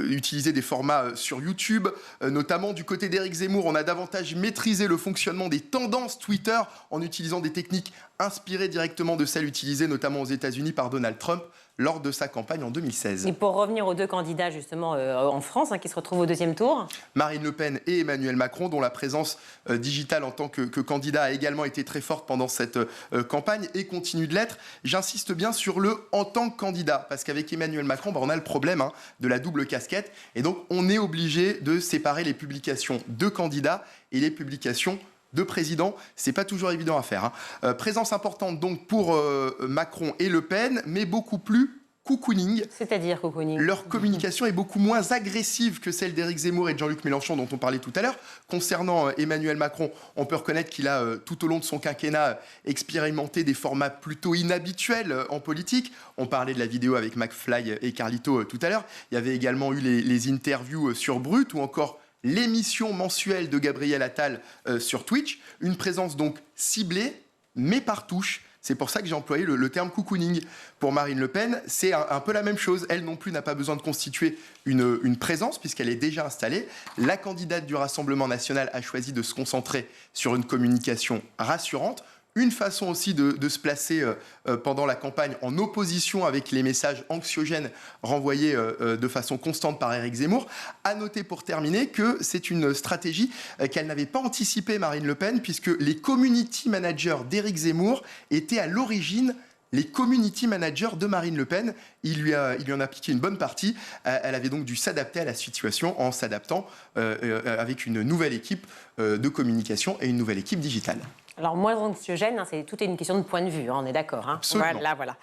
utilisé des formats sur YouTube, notamment du côté d'Éric Zemmour. On a davantage maîtriser le fonctionnement des tendances Twitter en utilisant des techniques inspirées directement de celles utilisées notamment aux États-Unis par Donald Trump lors de sa campagne en 2016. Et pour revenir aux deux candidats justement en France, hein, qui se retrouvent au deuxième tour, Marine Le Pen et Emmanuel Macron, dont la présence digitale en tant que candidat a également été très forte pendant cette campagne et continue de l'être. J'insiste bien sur le « en tant que candidat », parce qu'avec Emmanuel Macron, on a le problème de la double casquette, et donc on est obligé de séparer les publications de candidats et les publications de président. C'est pas toujours évident à faire, hein. Présence importante donc pour Macron et Le Pen, mais beaucoup plus cocooning. C'est-à-dire cocooning. Leur communication est beaucoup moins agressive que celle d'Éric Zemmour et de Jean-Luc Mélenchon dont on parlait tout à l'heure. Concernant Emmanuel Macron, on peut reconnaître qu'il a tout au long de son quinquennat expérimenté des formats plutôt inhabituels en politique. On parlait de la vidéo avec McFly et Carlito tout à l'heure. Il y avait également eu les interviews sur Brut ou encore l'émission mensuelle de Gabriel Attal sur Twitch. Une présence donc ciblée, mais par touche. C'est pour ça que j'ai employé le terme cocooning. Pour Marine Le Pen, c'est un peu la même chose. Elle non plus n'a pas besoin de constituer une présence puisqu'elle est déjà installée. La candidate du Rassemblement national a choisi de se concentrer sur une communication rassurante. Une façon aussi de se placer pendant la campagne en opposition avec les messages anxiogènes renvoyés de façon constante par Éric Zemmour. À noter pour terminer que c'est une stratégie qu'elle n'avait pas anticipée, Marine Le Pen, puisque les community managers d'Éric Zemmour étaient à l'origine les community managers de Marine Le Pen. Il lui en a appliqué une bonne partie. Elle avait donc dû s'adapter à la situation en s'adaptant avec une nouvelle équipe de communication et une nouvelle équipe digitale. Alors, moins anxiogène, hein, tout est une question de point de vue, hein, on est d'accord. Hein. Absolument. Voilà.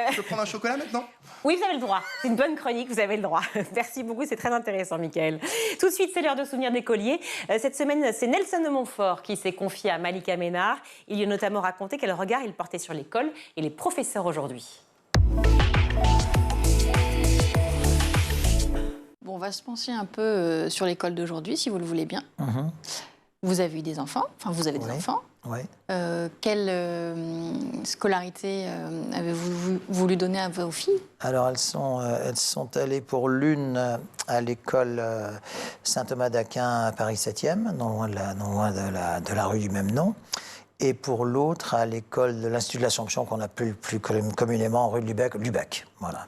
Je peux prendre un chocolat maintenant ? Oui, vous avez le droit. C'est une bonne chronique, vous avez le droit. Merci beaucoup, c'est très intéressant, Mickaël. Tout de suite, c'est l'heure de souvenir d'écoliers. Cette semaine, c'est Nelson de Montfort qui s'est confié à Malika Ménard. Il lui a notamment raconté quel regard il portait sur l'école et les professeurs aujourd'hui. Bon, on va se pencher un peu sur l'école d'aujourd'hui, si vous le voulez bien. Vous avez eu des enfants, enfin vous avez des enfants. Oui. Quelle scolarité avez-vous voulu donner à vos filles? Alors elles sont allées pour l'une à l'école Saint-Thomas d'Aquin à Paris 7e, non loin de la rue du même nom, et pour l'autre à l'école de l'Institut de l'Assomption qu'on appelle plus communément rue de Lubac. Voilà.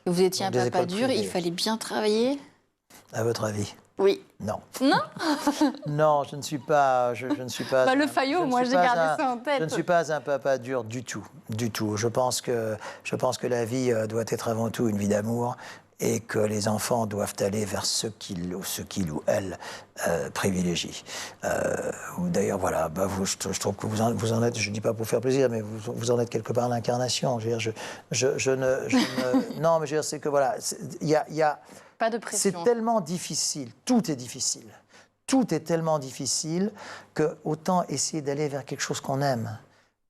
Vous étiez un papa dur, il fallait bien travailler? À votre avis? Oui. Non. Non. Non, je ne suis pas. Je ne suis pas. Le Fayot, moi j'ai gardé ça en tête. Je ne suis pas un papa dur du tout, du tout. Je pense que la vie doit être avant tout une vie d'amour et que les enfants doivent aller vers ce qu'ils ou elles privilégient. D'ailleurs, voilà, je trouve que vous en êtes, je ne dis pas pour faire plaisir, mais vous en êtes quelque part l'incarnation. Je veux dire, non, mais je veux dire, c'est que voilà, il y a pas de pression. C'est tellement difficile, tout est difficile. Tout est tellement difficile que autant essayer d'aller vers quelque chose qu'on aime.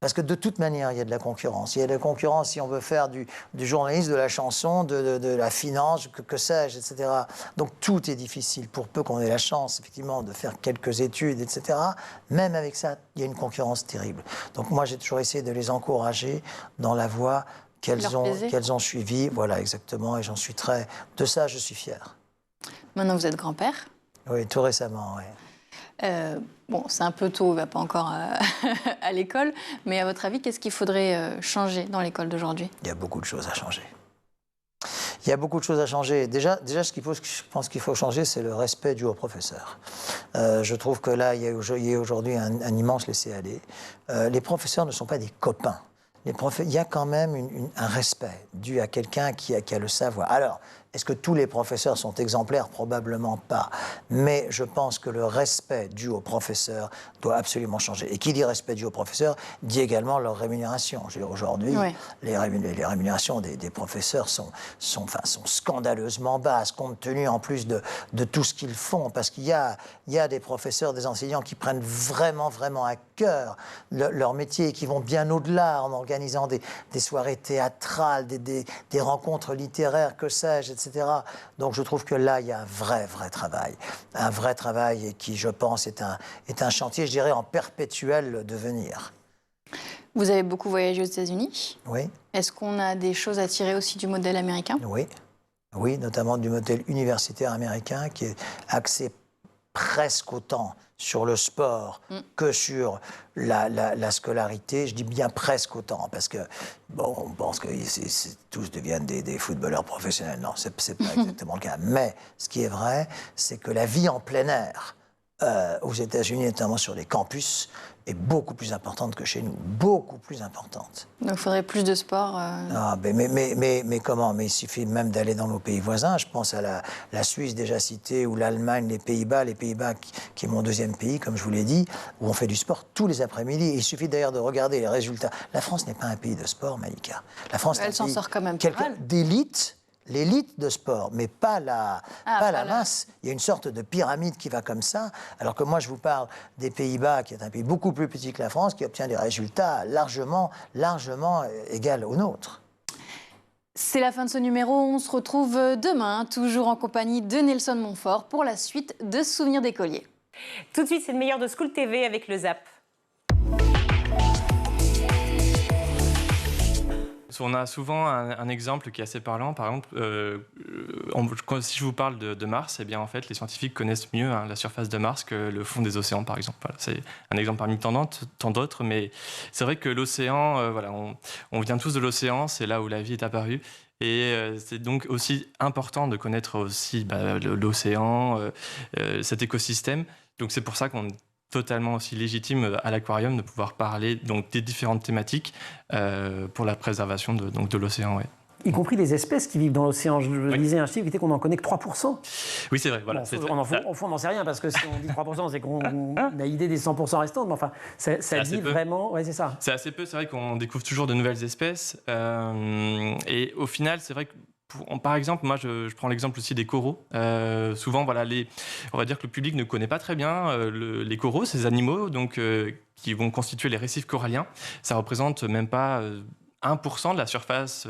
Parce que de toute manière, il y a de la concurrence. Il y a de la concurrence si on veut faire du journalisme, de la chanson, de la finance, que sais-je, etc. Donc tout est difficile, pour peu qu'on ait la chance, effectivement, de faire quelques études, etc. Même avec ça, il y a une concurrence terrible. Donc moi, j'ai toujours essayé de les encourager dans la voie qu'elles ont suivie. Voilà, exactement, et j'en suis très... De ça, je suis fier. Maintenant, vous êtes grand-père. Oui, tout récemment, oui. Bon, c'est un peu tôt, il ne va pas encore à l'école, mais à votre avis, qu'est-ce qu'il faudrait changer dans l'école d'aujourd'hui? Il y a beaucoup de choses à changer. Il y a beaucoup de choses à changer. Déjà je pense qu'il faut changer, c'est le respect dû aux professeurs. Je trouve que là, il y a aujourd'hui un immense laisser-aller. Les professeurs ne sont pas des copains. Il y a quand même un respect dû à quelqu'un qui a le savoir. Alors, est-ce que tous les professeurs sont exemplaires? Probablement pas. Mais je pense que le respect dû aux professeurs doit absolument changer. Et qui dit respect dû aux professeurs dit également leur rémunération. Aujourd'hui, oui, les rémunérations des professeurs sont scandaleusement basses, compte tenu en plus de tout ce qu'ils font. Parce qu'il y a des professeurs, des enseignants qui prennent vraiment à cœur leur métier et qui vont bien au-delà en organisant des soirées théâtrales, des rencontres littéraires, que sais-je, etc. Donc je trouve que là, il y a un vrai travail. Un vrai travail et qui, je pense, est un chantier, je dirais, en perpétuel devenir. Vous avez beaucoup voyagé aux États-Unis. Oui. Est-ce qu'on a des choses à tirer aussi du modèle américain? Oui, notamment du modèle universitaire américain qui est axé presque autant sur le sport que sur la scolarité. Je dis bien presque autant, parce que, bon, on pense que tous deviennent des footballeurs professionnels. Non, c'est pas exactement le cas. Mais ce qui est vrai, c'est que la vie en plein air, aux États-Unis, notamment sur les campus, est beaucoup plus importante que chez nous. Beaucoup plus importante. Donc il faudrait plus de sport mais comment? Mais il suffit même d'aller dans nos pays voisins. Je pense à la Suisse déjà citée, ou l'Allemagne, les Pays-Bas qui est mon deuxième pays, comme je vous l'ai dit, où on fait du sport tous les après-midi. Il suffit d'ailleurs de regarder les résultats. La France n'est pas un pays de sport, Malika. La France elle s'en sort quand même pas mal. D'élite. L'élite de sport, mais pas la masse. Il y a une sorte de pyramide qui va comme ça, alors que moi, je vous parle des Pays-Bas, qui est un pays beaucoup plus petit que la France, qui obtient des résultats largement égaux aux nôtres. C'est la fin de ce numéro. On se retrouve demain, toujours en compagnie de Nelson Montfort, pour la suite de Souvenirs d'écoliers. Tout de suite, c'est le meilleur de School TV avec le ZAP. On a souvent un exemple qui est assez parlant. Par exemple, si je vous parle de Mars, eh bien, en fait, les scientifiques connaissent mieux la surface de Mars que le fond des océans, par exemple. Voilà, c'est un exemple parmi tant d'autres, mais c'est vrai que l'océan, on vient tous de l'océan, c'est là où la vie est apparue. Et c'est donc aussi important de connaître aussi l'océan, cet écosystème. Donc c'est pour ça qu'on totalement aussi légitime à l'aquarium de pouvoir parler donc des différentes thématiques pour la préservation de l'océan. Ouais. Y compris les espèces qui vivent dans l'océan. Je lisais un chiffre qui était qu'on n'en connaît que 3%. Oui, c'est vrai. Voilà, au fond, on n'en sait rien, parce que si on dit 3%, c'est qu'on a idée des 100% restants. Mais enfin, ça dit vraiment... Oui, c'est ça. C'est assez peu. C'est vrai qu'on découvre toujours de nouvelles espèces. Et au final, c'est vrai que par exemple, moi, je prends l'exemple aussi des coraux. Souvent, on va dire que le public ne connaît pas très bien les coraux, ces animaux, donc qui vont constituer les récifs coralliens. Ça représente même pas 1% de la surface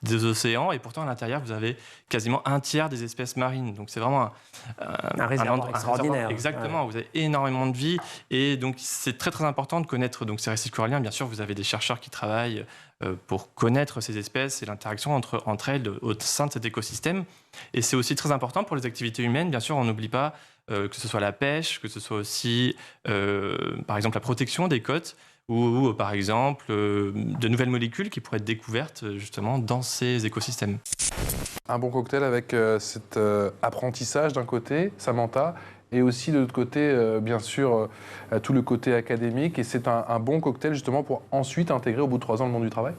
des océans, et pourtant à l'intérieur, vous avez quasiment un tiers des espèces marines. Donc c'est vraiment un réservoir extraordinaire. Exactement, ouais. Vous avez énormément de vie, et donc c'est très important de connaître ces récifs coralliens. Bien sûr, vous avez des chercheurs qui travaillent pour connaître ces espèces et l'interaction entre elles au sein de cet écosystème. Et c'est aussi très important pour les activités humaines. Bien sûr, on n'oublie pas que ce soit la pêche, que ce soit aussi, par exemple, la protection des côtes, ou par exemple, de nouvelles molécules qui pourraient être découvertes justement dans ces écosystèmes. Un bon cocktail avec cet apprentissage d'un côté, Samantha, et aussi de l'autre côté, bien sûr, tout le côté académique. Et c'est un bon cocktail justement pour ensuite intégrer au bout de 3 ans le monde du travail?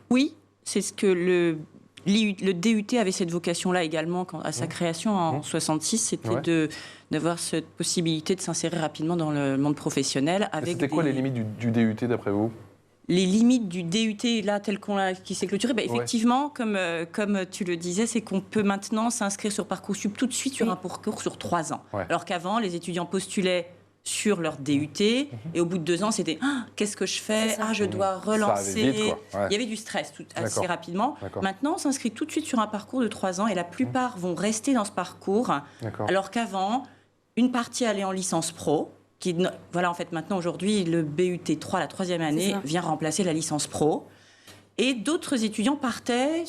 Oui, c'est ce que le DUT avait cette vocation-là également à sa création en 66, c'était d'avoir cette possibilité de s'insérer rapidement dans le monde professionnel. C'était quoi les limites du DUT d'après vous? Les limites du DUT, là, qui s'est clôturé, effectivement, comme tu le disais, c'est qu'on peut maintenant s'inscrire sur Parcoursup tout de suite sur un parcours sur 3 ans. Ouais. Alors qu'avant, les étudiants postulaient sur leur DUT. Et au bout de 2 ans, c'était qu'est-ce que je fais ? Je dois relancer. Vite, quoi. Ouais. Il y avait du stress assez rapidement. Maintenant, on s'inscrit tout de suite sur un parcours de 3 ans et la plupart vont rester dans ce parcours. Alors qu'avant, une partie allait en licence pro. Voilà, en fait, maintenant, aujourd'hui, le BUT 3, la 3e année, vient remplacer la licence pro. Et d'autres étudiants partaient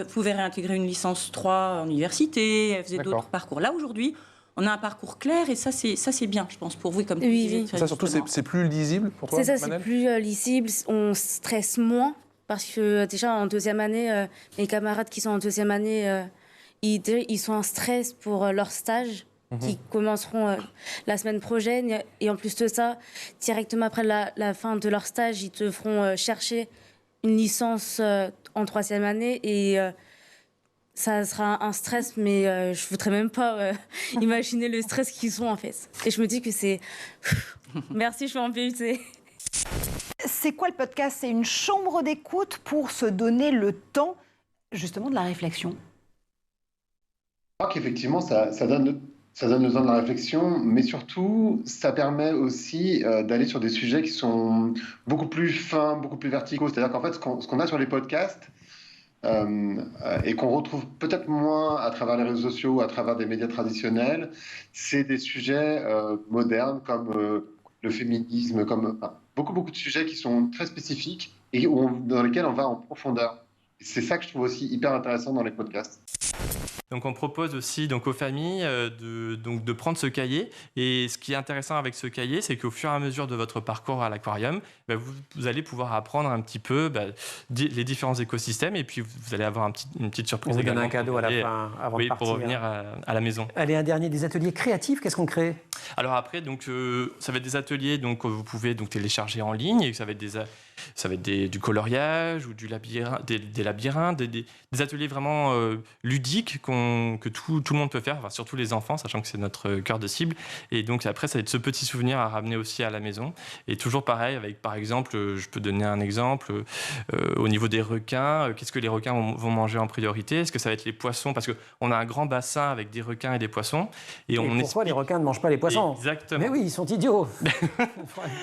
pouvaient réintégrer une licence 3 en université, faisaient d'autres parcours. Là, aujourd'hui, on a un parcours clair et ça c'est bien, je pense, pour vous. Comme ça, surtout, c'est plus lisible pour toi, C'est ça, c'est plus lisible. On stresse moins parce que déjà, en 2e année, mes camarades qui sont en 2e année, ils sont en stress pour leur stage qui commenceront la semaine prochaine. Et en plus de ça, directement après la fin de leur stage, ils te feront chercher une licence en 3e année et ça sera un stress, mais je ne voudrais même pas imaginer le stress qu'ils ont en fait. Et je me dis que c'est... Merci, je suis en BUT. C'est quoi le podcast ? C'est une chambre d'écoute pour se donner le temps justement de la réflexion. Je crois qu'effectivement, ça donne le temps de la réflexion, mais surtout, ça permet aussi d'aller sur des sujets qui sont beaucoup plus fins, beaucoup plus verticaux. C'est-à-dire qu'en fait, ce qu'on a sur les podcasts, et qu'on retrouve peut-être moins à travers les réseaux sociaux ou à travers des médias traditionnels, c'est des sujets modernes comme le féminisme, comme beaucoup de sujets qui sont très spécifiques et dans lesquels on va en profondeur. C'est ça que je trouve aussi hyper intéressant dans les podcasts. Donc on propose aussi aux familles de prendre ce cahier. Et ce qui est intéressant avec ce cahier, c'est qu'au fur et à mesure de votre parcours à l'aquarium, vous allez pouvoir apprendre un petit peu les différents écosystèmes. Et puis vous allez avoir une petite surprise. On vous également. donne un cadeau à la fin, avant de partir. Pour revenir à la maison. Allez, un dernier, des ateliers créatifs, qu'est-ce qu'on crée ? Alors après, ça va être des ateliers que vous pouvez télécharger en ligne. Et ça va être du coloriage ou des labyrinthes, des ateliers vraiment ludiques que tout le monde peut faire, surtout les enfants, sachant que c'est notre cœur de cible. Et donc après, ça va être ce petit souvenir à ramener aussi à la maison. Et toujours pareil, avec par exemple, je peux donner un exemple, au niveau des requins, qu'est-ce que les requins vont manger en priorité ? Est-ce que ça va être les poissons ? Parce qu'on a un grand bassin avec des requins et des poissons. Et pourquoi les requins ne mangent pas les poissons ? Exactement. Mais oui, ils sont idiots. Il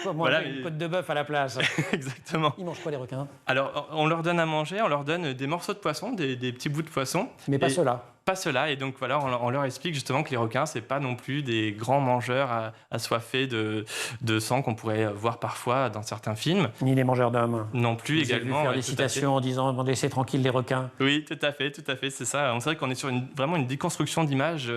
faut manger une côte de bœuf à la place. Exactement. Ils mangent quoi les requins ? Alors, on leur donne à manger, on leur donne des morceaux de poisson, des petits bouts de poisson. Mais pas ceux-là. Pas ceux-là. Et donc, voilà, on leur explique justement que les requins, c'est pas non plus des grands mangeurs assoiffés de sang qu'on pourrait voir parfois dans certains films. Ni les mangeurs d'hommes. Non plus, vous également. Avez vu faire des citations en disant « laissez tranquille les requins ». Oui, tout à fait, c'est ça. On sait qu'on est sur vraiment une déconstruction d'image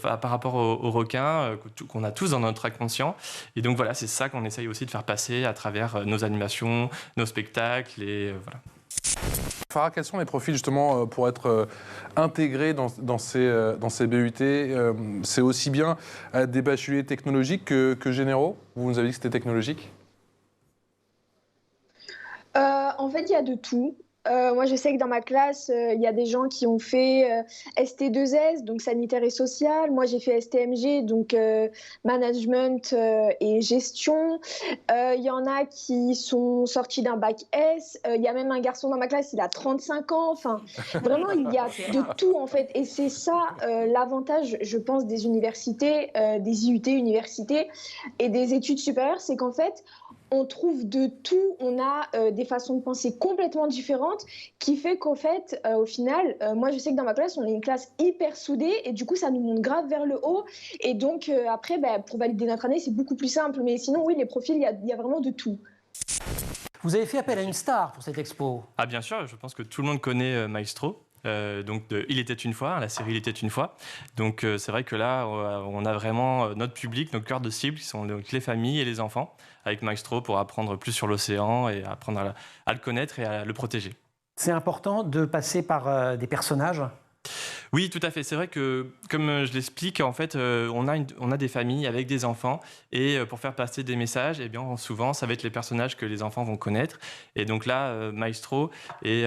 par rapport aux requins qu'on a tous dans notre inconscient. Et donc, voilà, c'est ça qu'on essaye aussi de faire passer à travers nos animations, nos spectacles et voilà. Farah, quels sont les profils justement pour être intégrés dans ces BUT ? C'est aussi bien des bacheliers technologiques que généraux ? Vous nous avez dit que c'était technologique ? En fait, il y a de tout. Moi, je sais que dans ma classe, il y a des gens qui ont fait ST2S, donc sanitaire et social. Moi, j'ai fait STMG, donc management et gestion. Il y en a qui sont sortis d'un bac S. Il y a même un garçon dans ma classe, il a 35 ans. Enfin, vraiment, il y a de tout, en fait. Et c'est ça l'avantage, je pense, des universités, des IUT universités et des études supérieures, c'est qu'en fait, on trouve de tout, on a des façons de penser complètement différentes qui fait qu'au fait, au final, moi je sais que dans ma classe, on est une classe hyper soudée et du coup ça nous monte grave vers le haut et donc après, pour valider notre année, c'est beaucoup plus simple. Mais sinon, oui, les profils, il y a vraiment de tout. Vous avez fait appel à une star pour cette expo ? Ah bien sûr, je pense que tout le monde connaît Maestro. Il était une fois, la série Il était une fois. Donc c'est vrai que là, on a vraiment notre public, nos cœurs de cible, qui sont donc les familles et les enfants, avec Maestro pour apprendre plus sur l'océan et apprendre à le connaître et à le protéger. C'est important de passer par des personnages ? Oui, tout à fait. C'est vrai que, comme je l'explique, en fait, on a des familles avec des enfants et pour faire passer des messages, eh bien, souvent, ça va être les personnages que les enfants vont connaître. Et donc là, Maestro est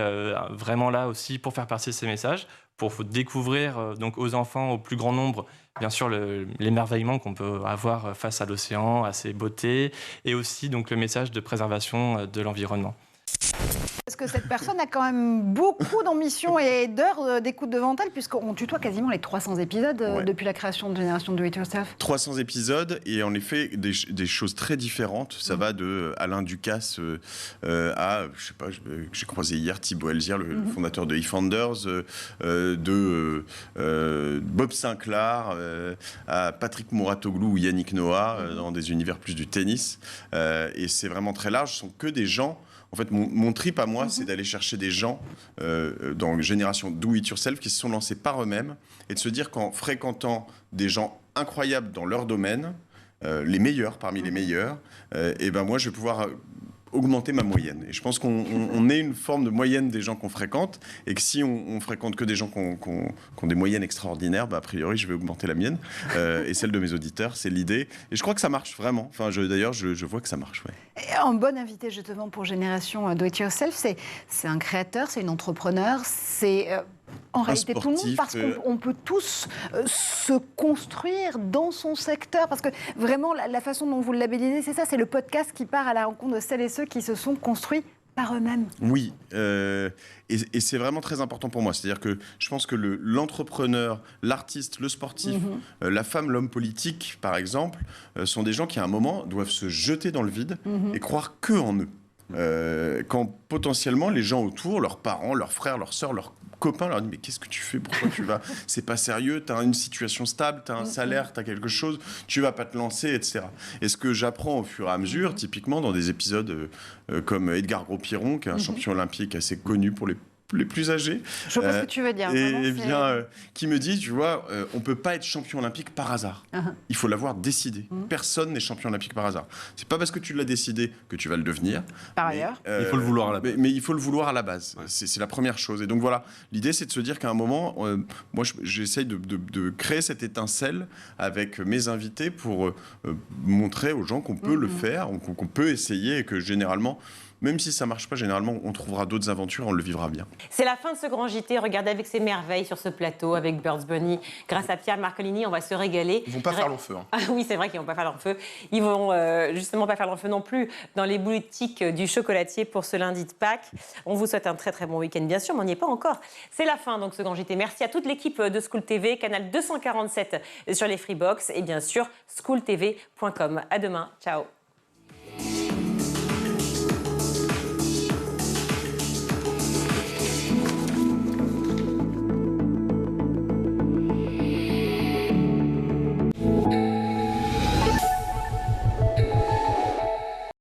vraiment là aussi pour faire passer ces messages, pour découvrir donc aux enfants, au plus grand nombre, bien sûr, l'émerveillement qu'on peut avoir face à l'océan, à ses beautés, et aussi donc le message de préservation de l'environnement. Parce que cette personne a quand même beaucoup d'ambition et d'heures d'écoute devant elle, puisqu'on tutoie quasiment les 300 épisodes depuis la création de Génération Do It Yourself. 300 épisodes, et en effet, des choses très différentes. Ça va de Alain Ducasse à, je sais pas, j'ai croisé hier Thibaut Elzière, le fondateur de eFounders, de Bob Sinclair à Patrick Mouratoglou ou Yannick Noah, dans des univers plus du tennis. Et c'est vraiment très large. Ce sont que des gens. En fait, mon trip à moi, c'est d'aller chercher des gens dans Génération Do It Yourself qui se sont lancés par eux-mêmes et de se dire qu'en fréquentant des gens incroyables dans leur domaine, les meilleurs parmi les meilleurs, et ben moi, je vais pouvoir augmenter ma moyenne. Et je pense qu'on est une forme de moyenne des gens qu'on fréquente, et que si on fréquente que des gens qui ont des moyennes extraordinaires, bah, a priori, je vais augmenter la mienne et celle de mes auditeurs. C'est l'idée. Et je crois que ça marche vraiment. Enfin, d'ailleurs, je vois que ça marche. Ouais. Et un bon invité, justement, pour Génération Do It Yourself, c'est un créateur, c'est une entrepreneur, c'est... En réalité, tout le monde, parce qu'on peut tous se construire dans son secteur. Parce que vraiment, la façon dont vous le labellisez, c'est ça, c'est le podcast qui part à la rencontre de celles et ceux qui se sont construits par eux-mêmes. Oui, et c'est vraiment très important pour moi. C'est-à-dire que je pense que l'entrepreneur, l'artiste, le sportif, la femme, l'homme politique, par exemple, sont des gens qui, à un moment, doivent se jeter dans le vide et croire que en eux. Quand potentiellement, les gens autour, leurs parents, leurs frères, leurs sœurs, leurs copains leur disent mais qu'est-ce que tu fais, pourquoi tu vas, c'est pas sérieux, t'as une situation stable, t'as un salaire, t'as quelque chose, tu vas pas te lancer, etc. Et ce que j'apprends au fur et à mesure, typiquement dans des épisodes comme Edgar Gros-Piron, qui est un champion olympique assez connu pour les plus âgés. Je vois ce que tu veux dire. Et bien, qui me dit, tu vois, on peut pas être champion olympique par hasard. Il faut l'avoir décidé. Personne n'est champion olympique par hasard. C'est pas parce que tu l'as décidé que tu vas le devenir. Par ailleurs. Il faut le vouloir à la base. Mais il faut le vouloir à la base. Ouais. C'est la première chose. Et donc voilà, l'idée c'est de se dire qu'à un moment, moi j'essaye de créer cette étincelle avec mes invités pour montrer aux gens qu'on peut le faire, qu'on peut essayer et que généralement, même si ça ne marche pas, généralement, on trouvera d'autres aventures et on le vivra bien. C'est la fin de ce grand JT. Regardez avec ces merveilles sur ce plateau, avec Birds Bunny. Grâce à Pierre Marcolini, on va se régaler. Ils ne vont pas faire long feu. Hein. Ah oui, c'est vrai qu'ils ne vont pas faire long feu. Ils vont justement pas faire long feu non plus dans les boutiques du chocolatier pour ce lundi de Pâques. On vous souhaite un très très bon week-end, bien sûr, mais on n'y est pas encore. C'est la fin, donc, ce grand JT. Merci à toute l'équipe de School TV, canal 247 sur les Freebox et bien sûr, schooltv.com. À demain. Ciao.